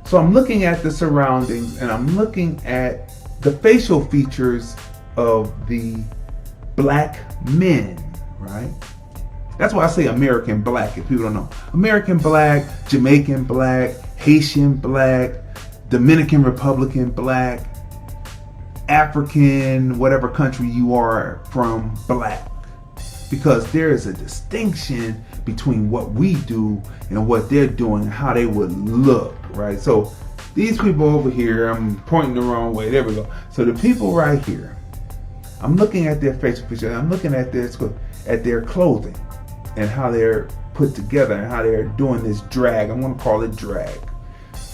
So I'm looking at the surroundings and I'm looking at the facial features of the black men, right? That's why I say American black, if people don't know. American black, Jamaican black, Haitian black, Dominican Republican black, African, whatever country you are from, black. Because there is a distinction between what we do and what they're doing and how they would look, right? So these people over here, I'm pointing the wrong way. There we go. So the people right here, I'm looking at their facial features. I'm looking at their clothing and how they're put together and how they're doing this drag. I'm going to call it drag.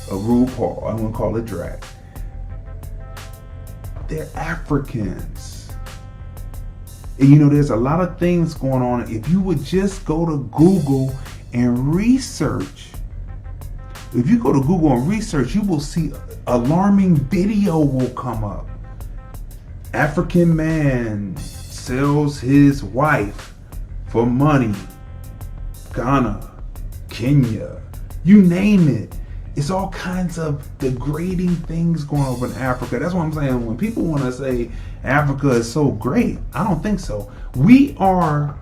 A RuPaul. I'm going to call it drag. They're Africans. And you know, there's a lot of things going on. If you would just go to Google and research, if you go to Google and research, you will see alarming video will come up. African man sells his wife for money. Ghana, Kenya, you name it. It's all kinds of degrading things going on in Africa. That's what I'm saying. When people want to say Africa is so great, I don't think so. We are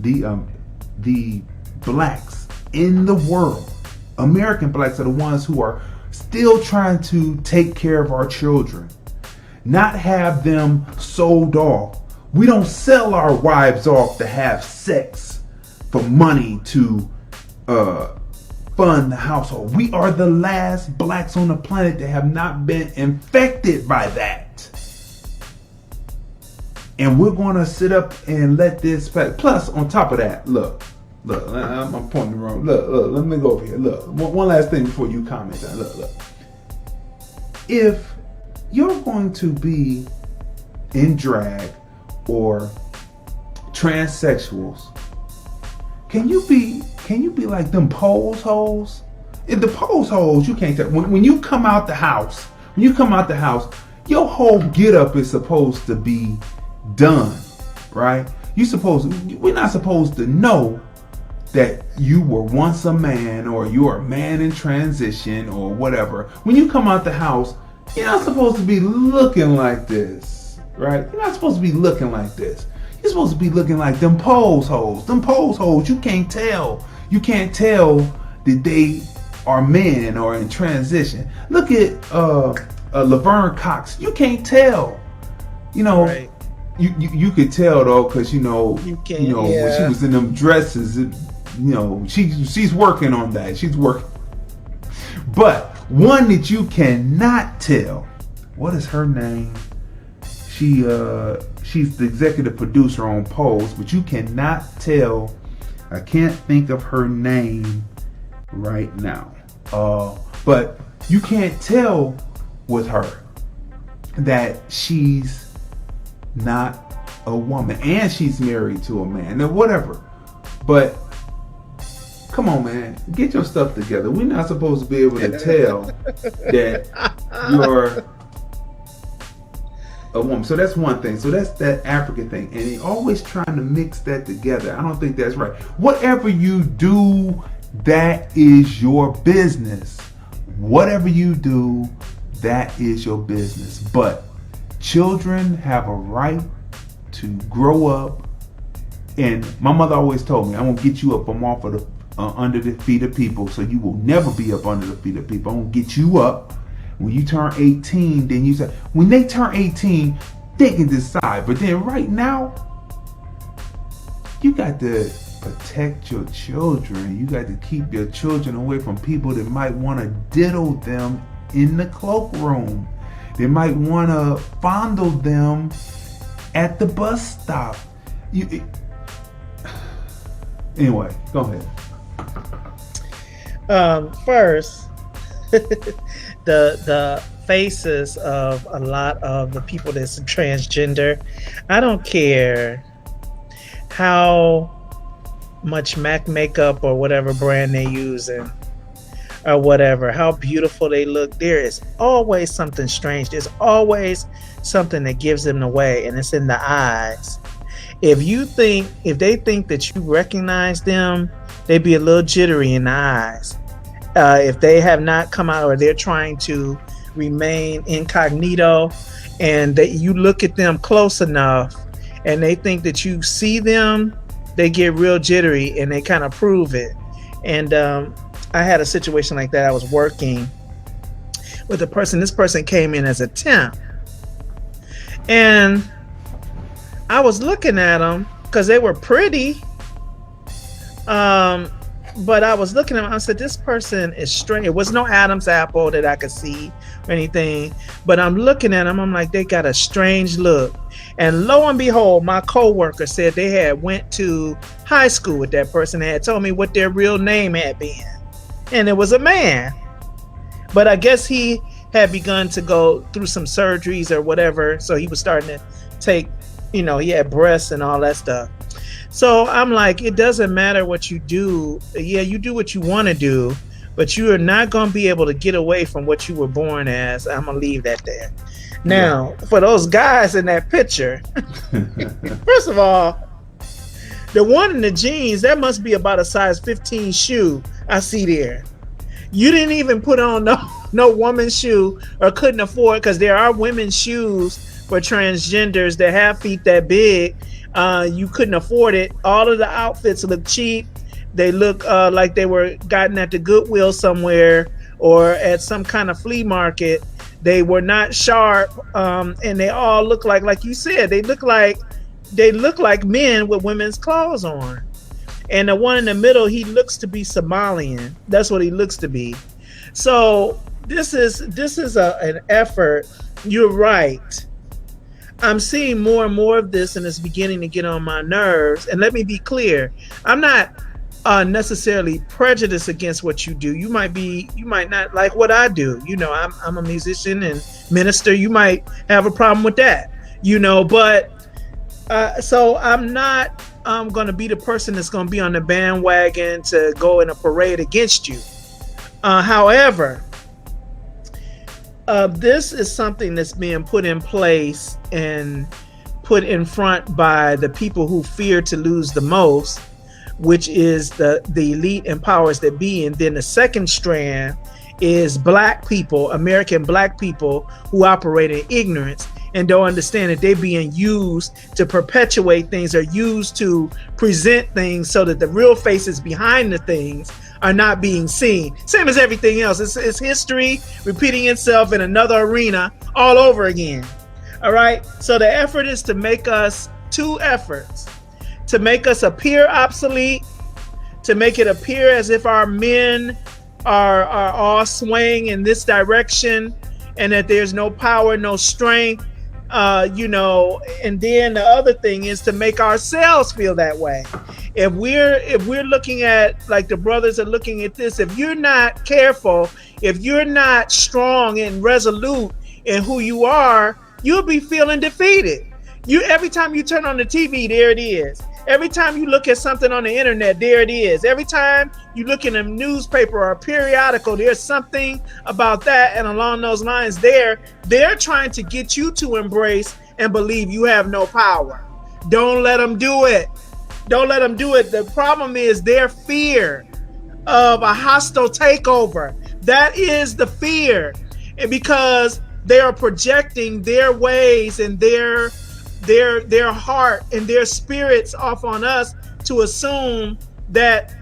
the blacks in the world. American blacks are the ones who are still trying to take care of our children, not have them sold off. We don't sell our wives off to have sex for money to fund the household. We are the last blacks on the planet that have not been infected by that. And we're going to sit up and let this pass. Plus, on top of that, look, I'm pointing the wrong. Look, let me go over here. Look, one last thing before you comment. Look. If you're going to be in drag or transsexuals, can you be like them pose hoes? In the pose hoes, you can't tell. When you come out the house, your whole get up is supposed to be done, right? We're not supposed to know that you were once a man or you're a man in transition or whatever. When you come out the house, you're not supposed to be looking like this, right? You're not supposed to be looking like this. You're supposed to be looking like them pose hoes. Them pose hoes, you can't tell. You can't tell that they are men or in transition. Look at Laverne Cox. You can't tell. You know, right. You could tell though, because when she was in them dresses, she's working on that. She's working. But one that you cannot tell, what is her name? She's the executive producer on Pose, but you cannot tell. I can't think of her name right now. But you can't tell with her that she's not a woman, and she's married to a man. Now, whatever. But come on, man, get your stuff together. We're not supposed to be able to tell that you're a woman. So that's one thing. So that's that African thing. And you're always trying to mix that together. I don't think that's right. Whatever you do, that is your business. Whatever you do, that is your business. But children have a right to grow up. And my mother always told me, I'm going to get you up from off of the under the feet of people, so you will never be up under the feet of people. I'm going to get you up. When you turn 18, then you say, when they turn 18, they can decide. But then right now, you got to protect your children. You got to keep your children away from people that might want to diddle them in the cloakroom. They might want to fondle them at the bus stop. Anyway, go ahead. First, the faces of a lot of the people that's transgender. I don't care how much MAC makeup or whatever brand they using or whatever, how beautiful they look. There is always something strange. There's always something that gives them away, and it's in the eyes. If they think that you recognize them, they be a little jittery in the eyes. If they have not come out or they're trying to remain incognito, and that you look at them close enough and they think that you see them, they get real jittery and they kind of prove it. And I had a situation like that. I was working with a person. This person came in as a temp, and I was looking at them because they were pretty. But I was looking at them, I said, this person is strange. It was no Adam's apple that I could see or anything, but I'm looking at them, I'm like, they got a strange look. And lo and behold, my coworker said they had went to high school with that person. They had told me what their real name had been. And it was a man. But I guess he had begun to go through some surgeries or whatever. So he was starting to take, he had breasts and all that stuff. So I'm like, it doesn't matter what you do. Yeah, you do what you want to do, but you are not going to be able to get away from what you were born as. I'm going to leave that there. Now, for those guys in that picture, first of all, the one in the jeans, that must be about a size 15 shoe I see there. You didn't even put on no woman's shoe or couldn't afford, because there are women's shoes for transgenders that have feet that big. You couldn't afford it. All of the outfits look cheap. They look like they were gotten at the Goodwill somewhere or at some kind of flea market. They were not sharp, and they all look like you said, they look like men with women's clothes on. And the one in the middle, he looks to be Somalian. That's what he looks to be. So this is an effort. You're right. I'm seeing more and more of this, and it's beginning to get on my nerves. And let me be clear, I'm not necessarily prejudiced against what you do. You might not like what I do. I'm a musician and minister. You might have a problem with that. But so I'm not going to be the person that's going to be on the bandwagon to go in a parade against you. However, this is something that's being put in place and put in front by the people who fear to lose the most, which is the elite and powers that be. And then the second strand is Black people, American Black people, who operate in ignorance and don't understand that they're being used to perpetuate things or used to present things so that the real faces behind the things are not being seen. Same as everything else. It's history repeating itself in another arena all over again. All right. So the effort is to make us two efforts: to make us appear obsolete, to make it appear as if our men are all swaying in this direction and that there's no power, no strength, and then the other thing is to make ourselves feel that way. If we're looking at, like the brothers are looking at this, if you're not careful, if you're not strong and resolute in who you are, you'll be feeling defeated. Every time you turn on the TV, there it is. Every time you look at something on the internet, there it is. Every time you look in a newspaper or a periodical, there's something about that. And along those lines, they're trying to get you to embrace and believe you have no power. Don't let them do it. Don't let them do it. The problem is their fear of a hostile takeover. That is the fear. And because they are projecting their ways and their heart and their spirits off on us to assume that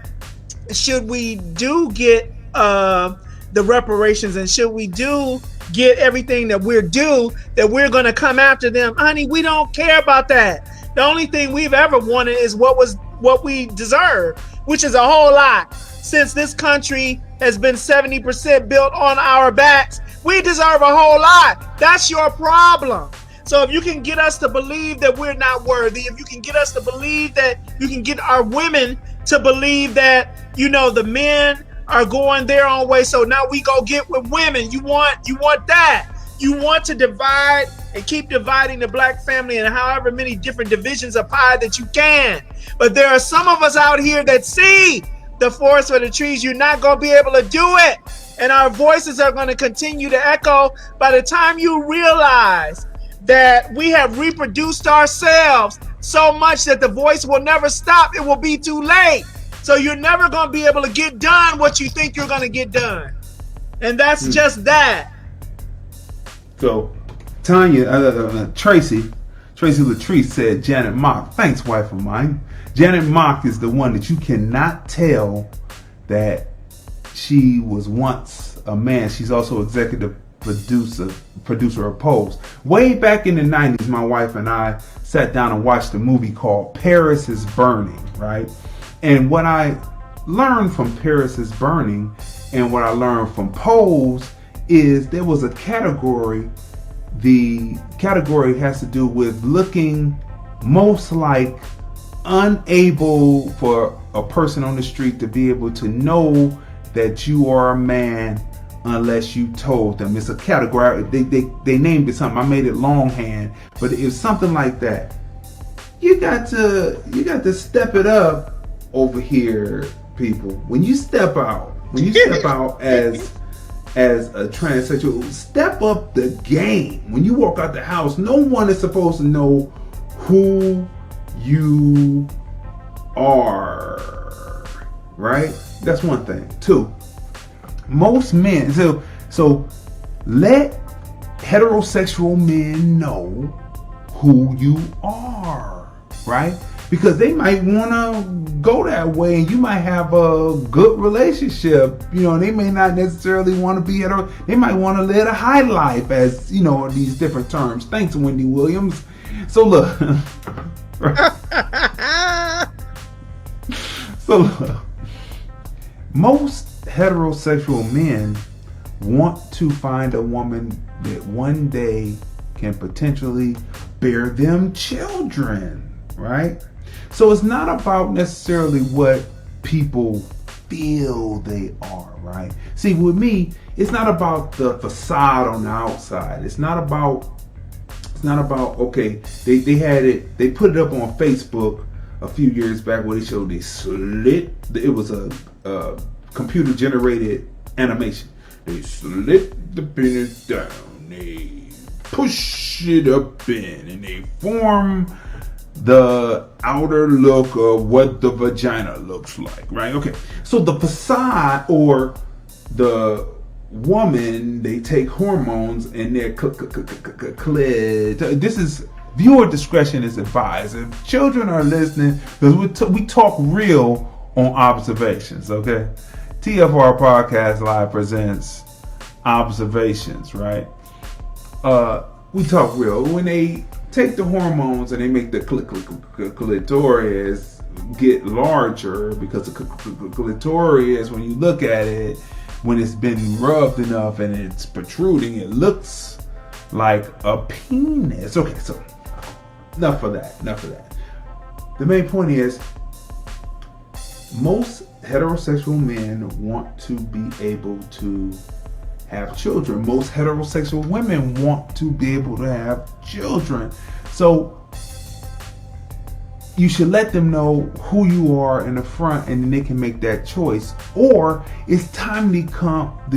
should we do get the reparations and should we do get everything that we're due, that we're going to come after them. Honey, we don't care about that. The only thing we've ever wanted is what we deserve, which is a whole lot. Since this country has been 70% built on our backs, we deserve a whole lot. That's your problem. So if you can get us to believe that we're not worthy, if you can get us to believe that, you can get our women to believe that, you know, the men are going their own way, so now we go get with women. You want that. You want to divide and keep dividing the black family and however many different divisions of pie that you can. But there are some of us out here that see the forest for the trees. You're not going to be able to do it. And our voices are going to continue to echo. By the time you realize that we have reproduced ourselves so much that the voice will never stop, it will be too late. So you're never going to be able to get done what you think you're going to get done. And that's just that. So, Tanya, Tracy Latrice said, Janet Mock, thanks, wife of mine. Janet Mock is the one that you cannot tell that she was once a man. She's also executive producer of Pose. Way back in the 90s, my wife and I sat down and watched a movie called Paris is Burning, right? And what I learned from Paris is Burning and what I learned from Pose is there was a category. The category has to do with looking most like unable for a person on the street to be able to know that you are a man unless you told them. It's a category. They named it something. I made it longhand, but it's something like that. You got to step it up over here, people. When you step out as a transsexual, step up the game. When you walk out the house, no one is supposed to know who you are, right? That's one thing. Two, most men, so let heterosexual men know who you are, right? Because they might want to go that way and you might have a good relationship, you know, and they may not necessarily want to be hetero. They might want to live a high life, as, you know, these different terms. Thanks, Wendy Williams. So look, most heterosexual men want to find a woman that one day can potentially bear them children, right? So it's not about necessarily what people feel they are, right? See, with me, it's not about the facade on the outside. It's not about okay, they put it up on Facebook a few years back where they showed they slit, it was a computer generated animation. They slit the penis down, they push it up in, and they form the outer look of what the vagina looks like, right? Okay, so the facade, or the woman, they take hormones and their clit. This is, viewer discretion is advised. If children are listening, because we talk real on observations, okay? TFR Podcast Live presents Observations, right? We talk real. When they take the hormones and they make the clitoris get larger, because the clitoris, when you look at it, when it's been rubbed enough and it's protruding, it looks like a penis. Okay, so enough of that. The main point is, most heterosexual men want to be able to have children. Most heterosexual women want to be able to have children. So you should let them know who you are in the front, and then they can make that choice. Or it's time to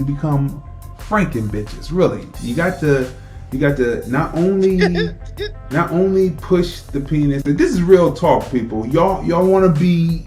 become Franken bitches. Really, you got to not only push the penis. This is real talk, people. Y'all want to be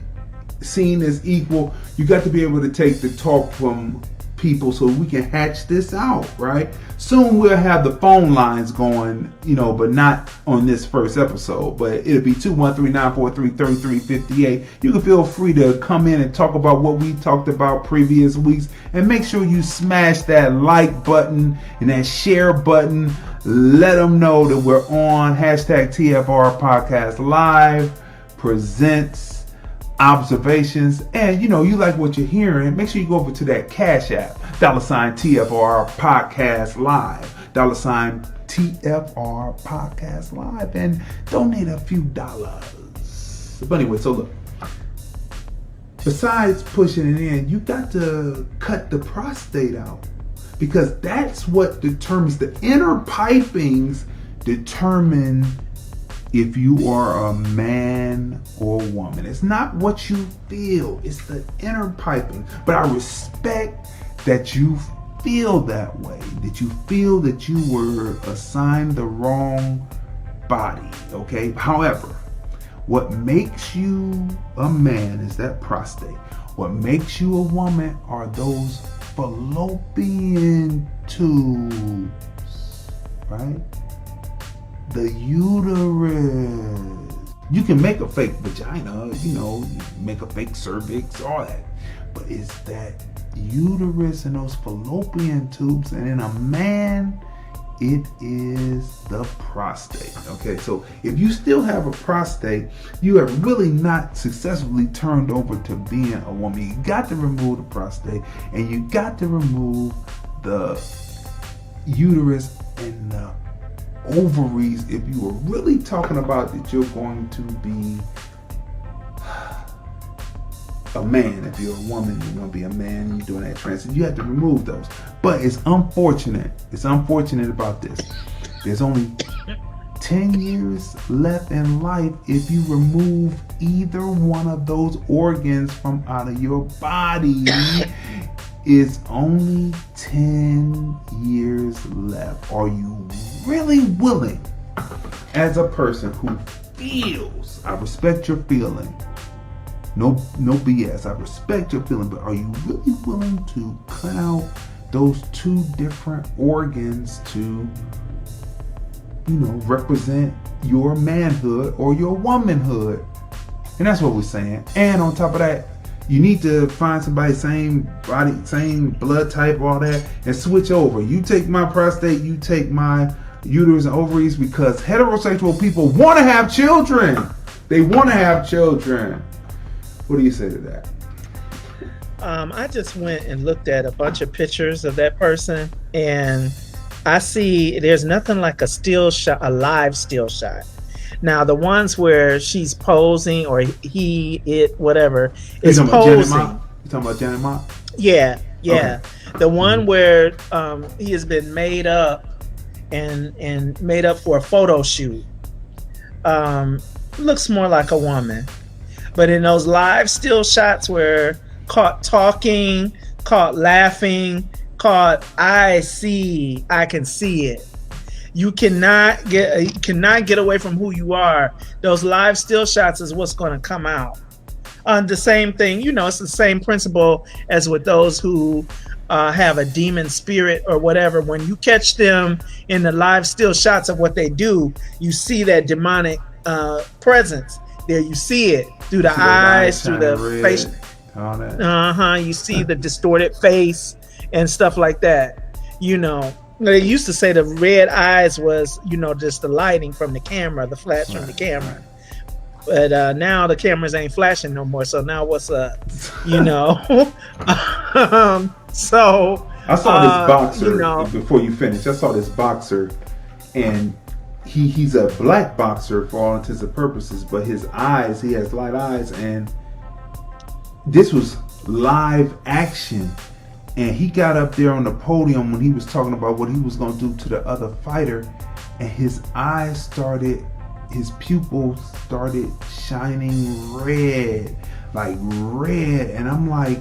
seen as equal. You got to be able to take the talk from people so we can hatch this out, right? Soon we'll have the phone lines going, you know, but not on this first episode, but it'll be 213-943-3358. You can feel free to come in and talk about what we talked about previous weeks, and make sure you smash that like button and that share button. Let them know that we're on. Hashtag TFR Podcast Live presents observations, and you like what you're hearing, make sure you go over to that Cash App, $TFR Podcast Live, $TFR Podcast Live, and donate a few dollars. But anyway, so look, besides pushing it in, you got to cut the prostate out, because that's what determines, the inner pipings determine if you are a man or a woman. It's not what you feel, it's the inner piping. But I respect that you feel that way, that you feel that you were assigned the wrong body, okay? However, what makes you a man is that prostate. What makes you a woman are those fallopian tubes, right? The uterus. You can make a fake vagina, make a fake cervix, all that. But it's that uterus and those fallopian tubes. And in a man, it is the prostate. Okay, so if you still have a prostate, you have really not successfully turned over to being a woman. You got to remove the prostate, and you got to remove the uterus and the ovaries if you were really talking about that you're going to be a man. If you're a woman, you're going to be a man, and you're doing that transition, you have to remove those. But it's unfortunate about this. There's only 10 years left in life if you remove either one of those organs from out of your body. It's only 10 years left. Are you really willing, as a person who feels, I respect your feeling, no BS, I respect your feeling, but are you really willing to cut out those two different organs to, represent your manhood or your womanhood? And that's what we're saying. And on top of that, you need to find somebody same body, same blood type, all that, and switch over. You take my prostate, you take my uterus and ovaries, because heterosexual people want to have children. They want to have children. What do you say to that? I just went and looked at a bunch of pictures of that person, and I see there's nothing like a still shot, a live still shot. Now, the ones where she's posing, or whatever, is posing. You talking about Janet Mock? Yeah. Okay. The one where he has been made up and made up for a photo shoot. Looks more like a woman. But in those live still shots where caught talking, caught laughing, caught I can see it. You cannot get away from who you are. Those live still shots is what's going to come out. The same thing, it's the same principle as with those who have a demon spirit or whatever. When you catch them in the live still shots of what they do, you see that demonic presence. There you see it through the eyes, through the face. All that. You see the distorted face and stuff like that. They used to say the red eyes was, just the lighting from the camera, the flash from the camera. But now the cameras ain't flashing no more. So now what's up? So I saw this boxer before you finish. I saw this boxer, and he's a black boxer for all intents and purposes, but his eyes, he has light eyes, and this was live action. And he got up there on the podium when he was talking about what he was going to do to the other fighter, and his pupils started shining red, and I'm like,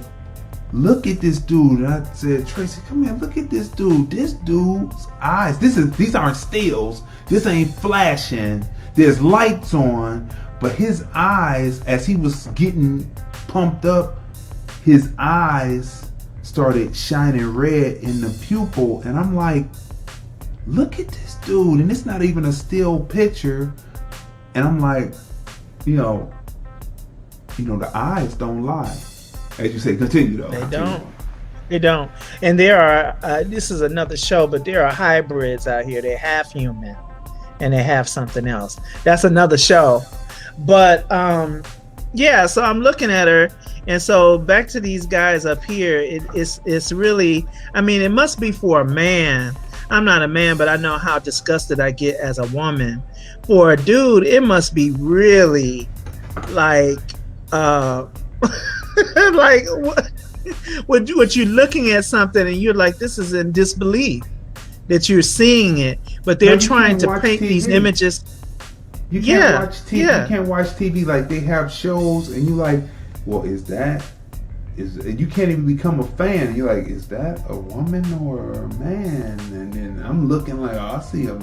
look at this dude. And I said, Tracy, come here, look at this dude. This dude's eyes, these aren't stills, this ain't flashing, there's lights on, but his eyes, as he was getting pumped up, his eyes started shining red in the pupil. And I'm like, look at this dude, and it's not even a still picture. And I'm like, the eyes don't lie. As you say, continue though. They don't. And there are, this is another show, but there are hybrids out here. They're half human and they have something else. That's another show. But Yeah, so I'm looking at her, and so back to these guys up here. It's really, I mean, it must be for a man. I'm not a man, but I know how disgusted I get as a woman. For a dude, it must be really like, like what you're looking at something and you're like, this is in disbelief that you're seeing it, but they're trying to paint these images. You can't watch TV. You can't watch TV like they have shows, and you like, well, is you can't even become a fan. You're like, is that a woman or a man? And then I'm looking like, oh, I see a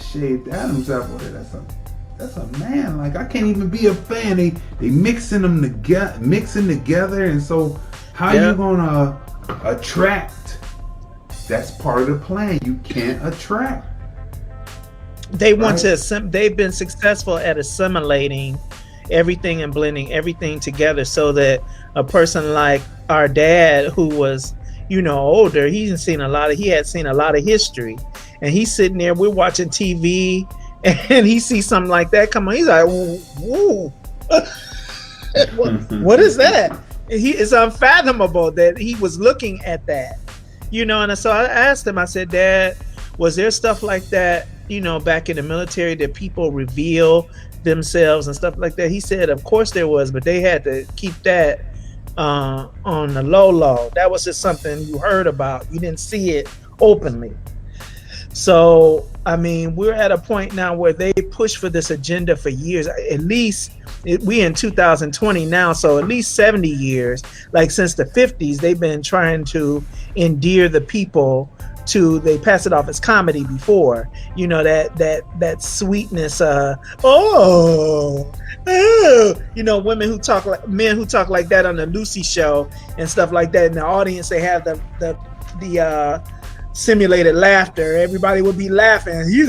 shaved Adam's apple there. That's a man. Like, I can't even be a fan. They mixing together, and so how you gonna attract? That's part of the plan. You can't attract. They want to. They've been successful at assimilating everything and blending everything together, so that a person like our dad, who was, older, he had seen a lot of history, and he's sitting there. We're watching TV, and he sees something like that come on. He's like, "Whoa, what is that?" It's unfathomable that he was looking at that, And so I asked him. I said, "Dad, was there stuff like that, back in the military, that people reveal themselves and stuff like that?" He said, "Of course there was, but they had to keep that on the low. That was just something you heard about. You didn't see it openly." So, I mean, we're at a point now where they push for this agenda for years. At least we in 2020 now, so at least 70 years, like since the 50s, they've been trying to endear the people to. They pass it off as comedy before, that sweetness. Women who talk like men who talk like that on the Lucy show and stuff like that. In the audience, they have the simulated laughter. Everybody would be laughing. He's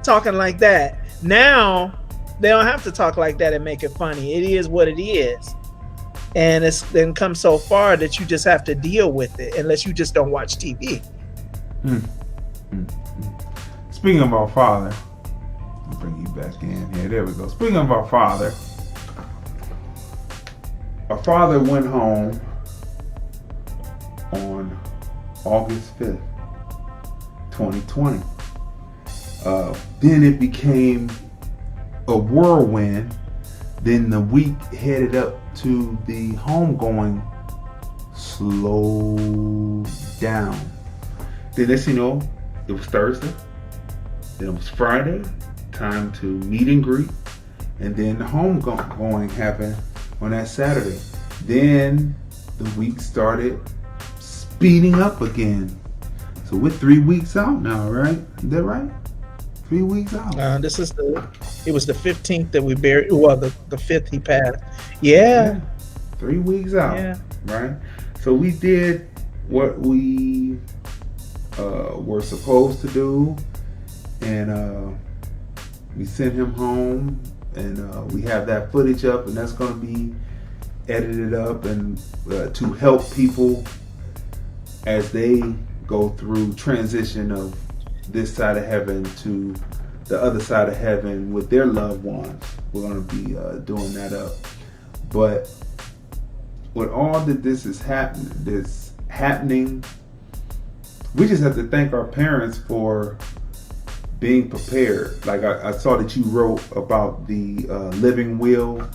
talking like that. Now they don't have to talk like that and make it funny. It is what it is. And it's then come so far that you just have to deal with it, unless you just don't watch TV. Speaking of our father, I'll bring you back in here. There we go. Speaking of our father went home on August 5th, 2020. Then it became a whirlwind. Then the week headed up to the homegoing slowed down. Then it was Thursday. Then it was Friday, time to meet and greet. And then the homegoing happened on that Saturday. Then the week started speeding up again. So we're 3 weeks out now, right? Is that right? 3 weeks out. It was the 15th that we buried. Well, the 5th he passed. Yeah. 3 weeks out. Yeah. Right? So we did what we were supposed to do, and we sent him home, and we have that footage up, and that's going to be edited up and to help people as they go through transition of this side of heaven to the other side of heaven with their loved ones. We're going to be doing that up. But with all that this is happening, we just have to thank our parents for being prepared. Like I saw that you wrote about the living will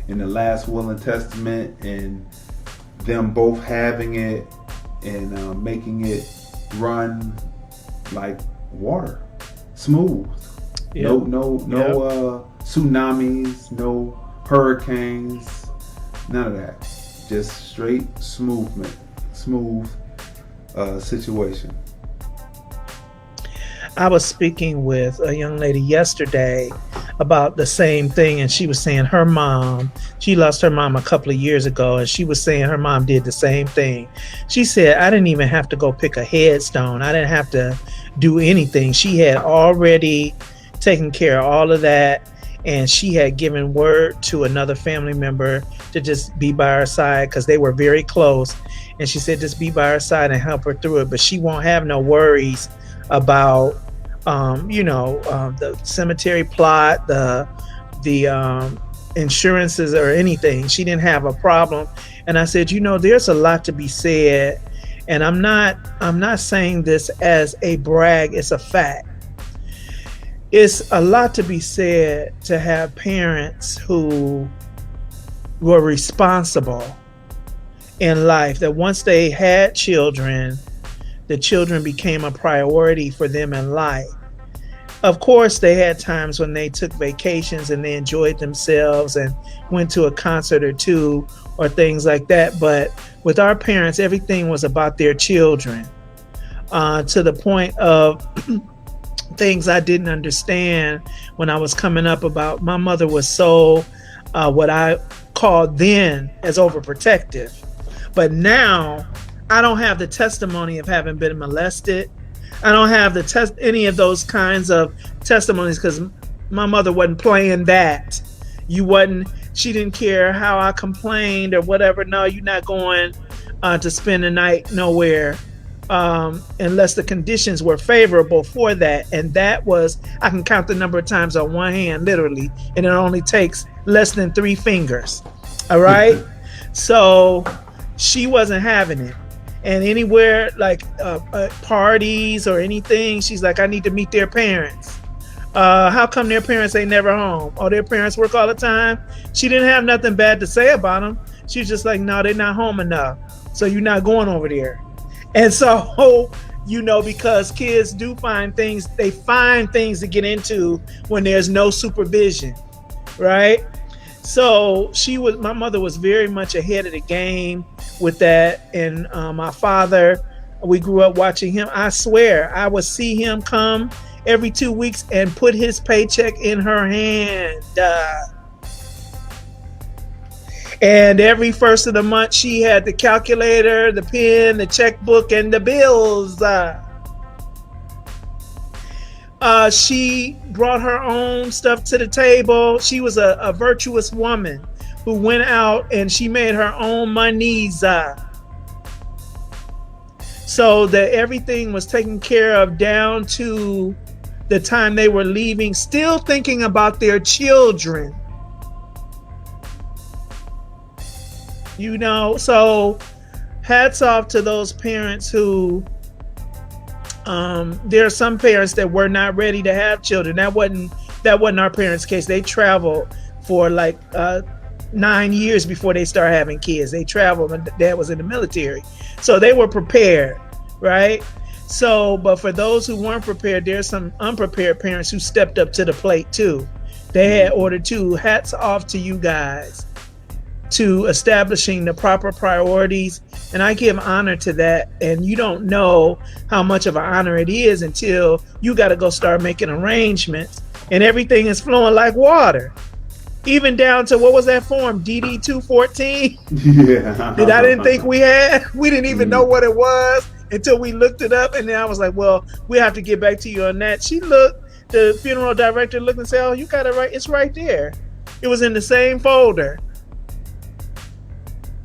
and the last Will and Testament, and them both having it and making it run like water, smooth. Yep. No tsunamis, no hurricanes, none of that. Just straight smooth situation. I was speaking with a young lady yesterday about the same thing, and she was saying she lost her mom a couple of years ago, and she was saying her mom did the same thing. She said, I didn't even have to go pick a headstone. I didn't have to do anything. She had already taken care of all of that, and she had given word to another family member to just be by her side because they were very close. And she said, just be by her side and help her through it. But she won't have no worries about the cemetery plot, the insurances or anything. She didn't have a problem. And I said, there's a lot to be said. And I'm not saying this as a brag, it's a fact. It's a lot to be said to have parents who were responsible in life, that once they had children, the children became a priority for them in life. Of course, they had times when they took vacations and they enjoyed themselves and went to a concert or two or things like that. But with our parents, everything was about their children, to the point of things I didn't understand when I was coming up about. My mother was so what I called then as overprotective. But now I don't have the testimony of having been molested. I don't have any of those kinds of testimonies because my mother wasn't playing that. She didn't care how I complained or whatever. No, you're not going to spend the night nowhere unless the conditions were favorable for that. And that was, I can count the number of times on one hand, literally, and it only takes less than 3 fingers. All right. So she wasn't having it. And anywhere like parties or anything, she's like, I need to meet their parents. How come their parents ain't never home? Oh, their parents work all the time? She didn't have nothing bad to say about them. She was just like, no, they're not home enough. So you're not going over there. And so, because kids do find things to get into when there's no supervision, right? So my mother was very much ahead of the game with that. And my father, we grew up watching him. I swear, I would see him come every 2 weeks and put his paycheck in her hand. And every first of the month, she had the calculator, the pen, the checkbook, and the bills. She brought her own stuff to the table. She was a virtuous woman who went out and she made her own monies. So that everything was taken care of down to the time they were leaving, still thinking about their children. So hats off to those parents who, there are some parents that were not ready to have children. That wasn't our parents' case. They traveled for like 9 years before they started having kids. They traveled, and dad was in the military. So they were prepared, right? So, but for those who weren't prepared, there's some unprepared parents who stepped up to the plate too. They had ordered too. Hats off to you guys to establishing the proper priorities. And I give honor to that. And you don't know how much of an honor it is until you got to go start making arrangements and everything is flowing like water. Even down to, what was that form? DD 214? Yeah. That I didn't think we had. We didn't even know what it was until we looked it up. And then I was like, well, we have to get back to you on that. She looked, the funeral director looked and said, oh, you got it right. It's right there. It was in the same folder.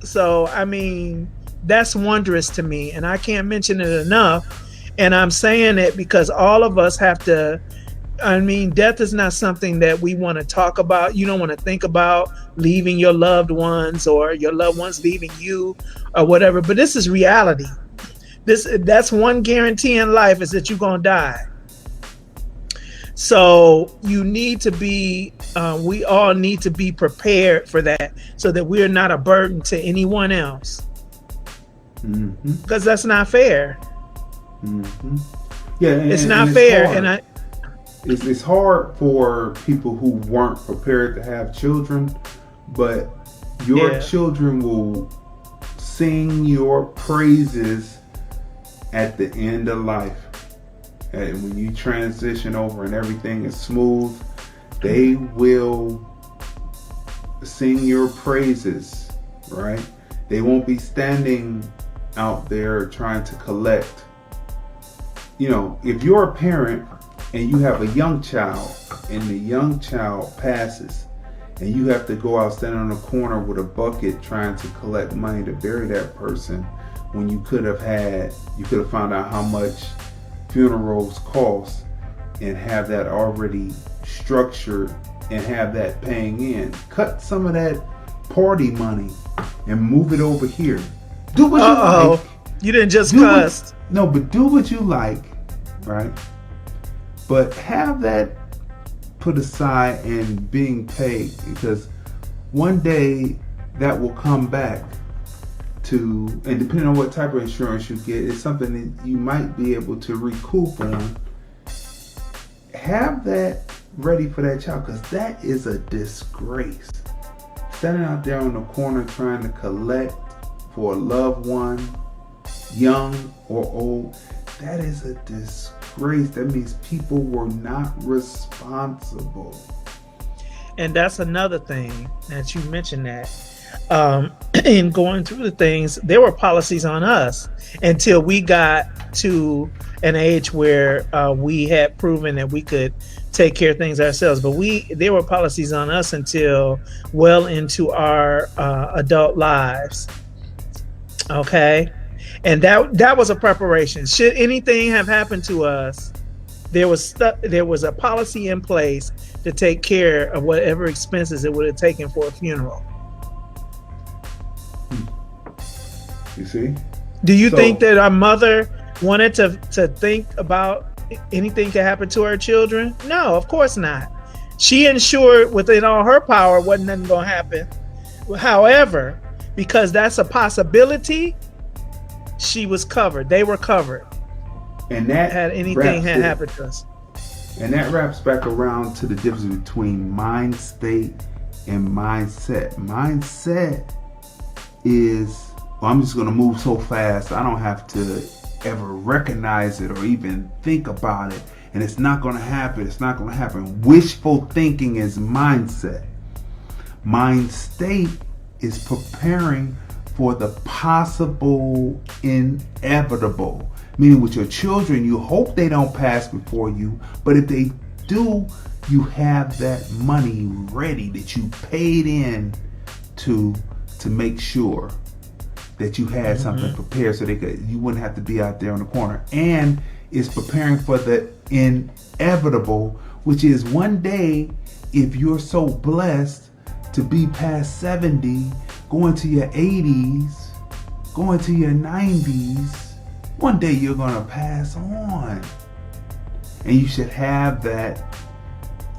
So, I mean, that's wondrous to me. And I can't mention it enough. And I'm saying it because all of us have to, death is not something that we want to talk about. You don't want to think about leaving your loved ones or your loved ones leaving you or whatever. But this is reality. That's one guarantee in life, is that you're going to die. So you need to be, we all need to be prepared for that so that we're not a burden to anyone else. Mm-hmm. Because that's not fair. Mm-hmm. Yeah, it's not fair. Hard. It's hard for people who weren't prepared to have children, but your children will sing your praises at the end of life. And when you transition over and everything is smooth, they will sing your praises, right? They won't be standing out there trying to collect. If you're a parent and you have a young child and the young child passes and you have to go out standing on a corner with a bucket trying to collect money to bury that person, when you could have found out how much funerals cost and have that already structured and have that paying in. Cut some of that party money and move it over here. Do what you like. You didn't just cuss. No, but do what you like, right? But have that put aside and being paid, because one day that will come back to, and depending on what type of insurance you get, it's something that you might be able to recoup on. Have that ready for that child, because that is a disgrace. Standing out there on the corner trying to collect for a loved one, young or old, that is a disgrace. That means people were not responsible. And that's another thing that you mentioned, that in going through the things, there were policies on us until we got to an age where we had proven that we could take care of things ourselves. But there were policies on us until well into our adult lives. Okay, and that was a preparation. Should anything have happened to us, there was a policy in place to take care of whatever expenses it would have taken for a funeral. You see? Do you think that our mother wanted to think about anything could happen to her children? No, of course not. She ensured within all her power wasn't nothing going to happen. However, because that's a possibility, she was covered. They were covered. And that had anything had happened to us. And that wraps back around to the difference between mind state and mindset. Mindset is, well, I'm just going to move so fast, I don't have to ever recognize it or even think about it. And it's not going to happen. It's not going to happen. Wishful thinking is mindset. Mind state is preparing for the possible inevitable. Meaning with your children, you hope they don't pass before you, but if they do, you have that money ready that you paid in to make sure that you had something prepared so you wouldn't have to be out there on the corner. And it's preparing for the inevitable, which is one day, if you're so blessed to be past 70, going to your 80s, going to your 90s, one day you're going to pass on. And you should have that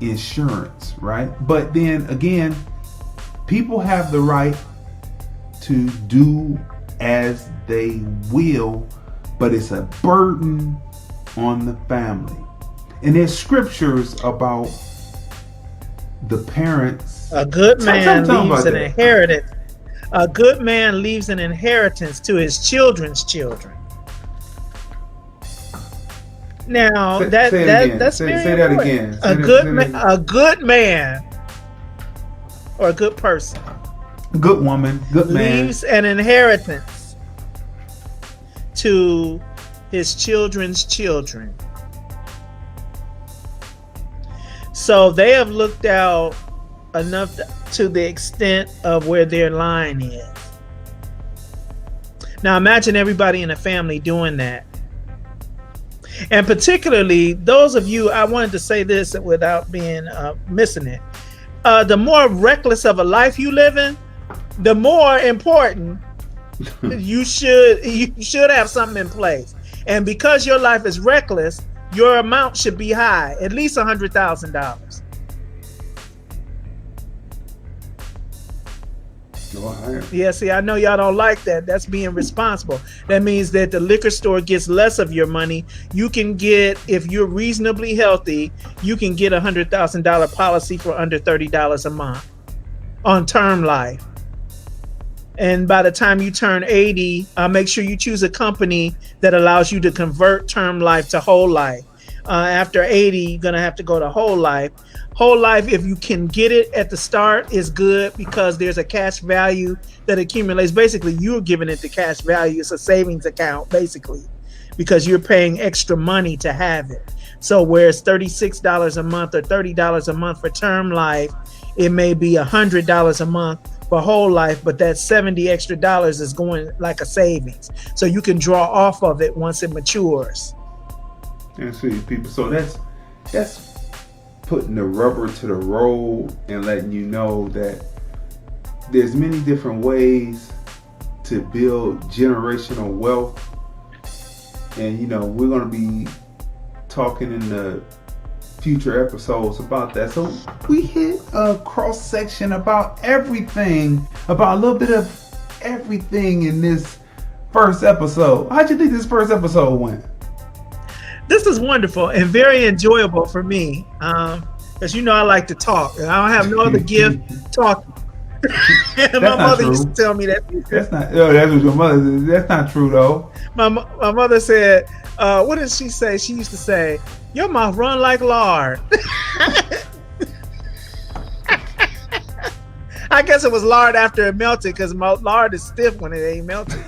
insurance, right? But then again, people have the right to do as they will, but it's a burden on the family. And there's scriptures about the parents. A good man leaves an inheritance. A good man leaves an inheritance to his children's children. Now that's say that again. A good man or a good person, good woman, good man, leaves an inheritance to his children's children. So they have looked out enough to the extent of where their line is. Now imagine everybody in the family doing that. And particularly those of you, I wanted to say this without being missing it. The more reckless of a life you live in, the more important you should have something in place. And because your life is reckless, your amount should be high, at least $100,000. Yeah, see, I know y'all don't like that. That's being responsible. That means that the liquor store gets less of your money. You can get, if you're reasonably healthy, you can get a $100,000 policy for under $30 a month on term life. And by the time you turn 80, make sure you choose a company that allows you to convert term life to whole life. After 80, you're going to have to go to whole life. Whole life, if you can get it at the start, is good because there's a cash value that accumulates. Basically, you're giving it the cash value. It's a savings account, basically, because you're paying extra money to have it. So whereas $36 a month or $30 a month for term life, it may be $100 a month for whole life, but that $70 extra is going like a savings. So you can draw off of it once it matures. And see, people, so that's putting the rubber to the road and letting you know that there's many different ways to build generational wealth. And you know, we're going to be talking in the future episodes about that. So we hit a cross section about everything, about a little bit of everything in this first episode. How'd you think this first episode went? This is wonderful and very enjoyable for me, because you know I like to talk, and I don't have no other gift talking. My mother used to tell me that. That's not. Oh, that's what your mother said. That's not true though. My mother said, what did she say? She used to say, "Your mouth run like lard." I guess it was lard after it melted, because lard is stiff when it ain't melted.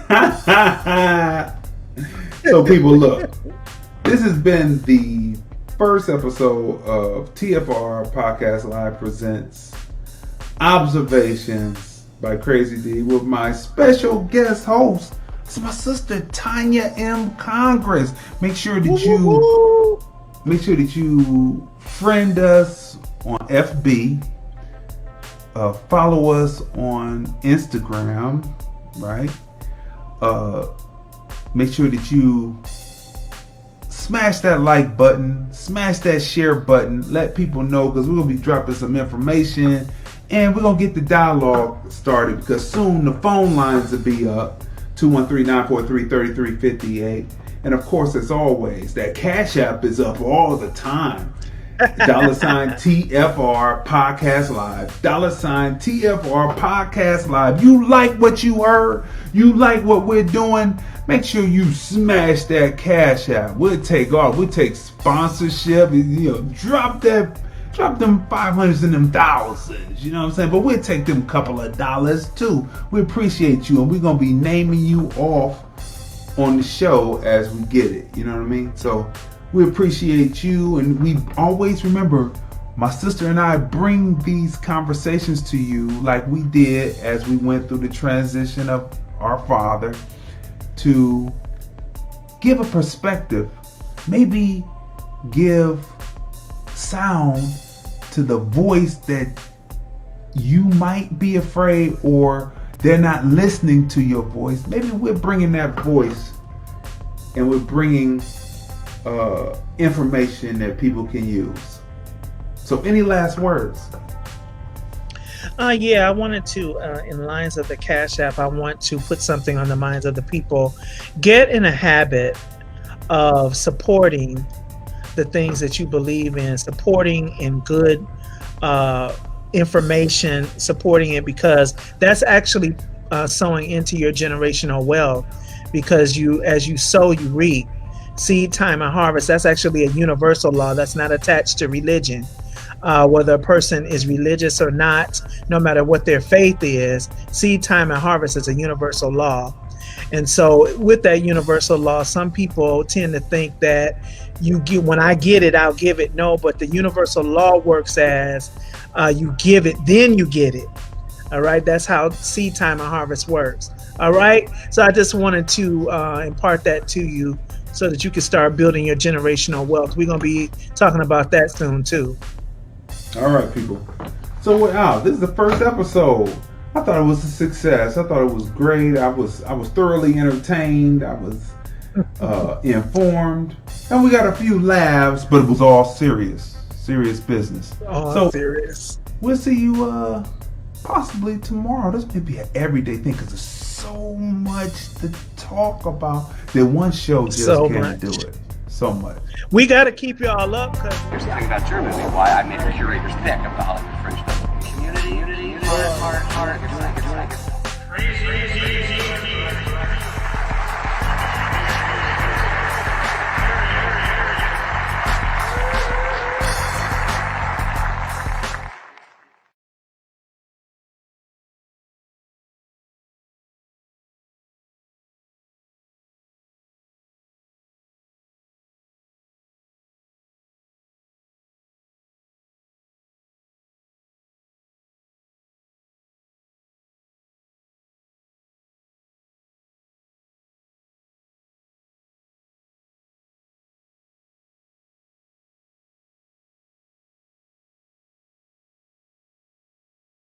So people, look, this has been the first episode of TFR Podcast Live presents Observations by Crazy D with my special guest host. It's my sister Tonya M. Congress. Make sure that you friend us on FB. Follow us on Instagram, right? Make sure that you smash that like button, smash that share button, let people know, because we're going to be dropping some information and we're going to get the dialogue started, because soon the phone lines will be up, 213-943-3358. And of course, as always, that Cash App is up all the time. $TFR Podcast Live. $TFR Podcast Live. You like what you heard? You like what we're doing? Make sure you smash that Cash App. We'll take off. We'll take sponsorship. You know, drop them 500s and them thousands. You know what I'm saying? But we'll take them couple of dollars too. We appreciate you, and we're gonna be naming you off on the show as we get it. You know what I mean? So we appreciate you, and we always remember, my sister and I bring these conversations to you like we did as we went through the transition of our father, to give a perspective, maybe give sound to the voice that you might be afraid or they're not listening to your voice. Maybe we're bringing that voice and we're bringing information that people can use. So any last words? Yeah, I wanted to, in lines of the Cash App, I want to put something on the minds of the people. Get in a habit of supporting the things that you believe in, supporting in good information, supporting it, because that's actually sowing into your generational wealth, because as you sow, you reap. Seed time and harvest, that's actually a universal law that's not attached to religion. Whether a person is religious or not, no matter what their faith is, seed time and harvest is a universal law. And so with that universal law, some people tend to think that when I get it, I'll give it. No, but the universal law works as you give it, then you get it. All right, that's how seed time and harvest works. All right, so I just wanted to impart that to you so that you can start building your generational wealth. We're going to be talking about that soon too. All right, people. So wow, this is the first episode. I thought it was a success. I thought it was great. I was thoroughly entertained. I was informed, and we got a few laughs, but it was all serious business. So serious. We'll see you possibly tomorrow. This may be an everyday thing because there's so much to talk about that one show just can't do it. So much. We got to keep y'all up. Here's the thing about your movie, why I made the curators pick of the Hollywood Fringe Festival. Community, hard.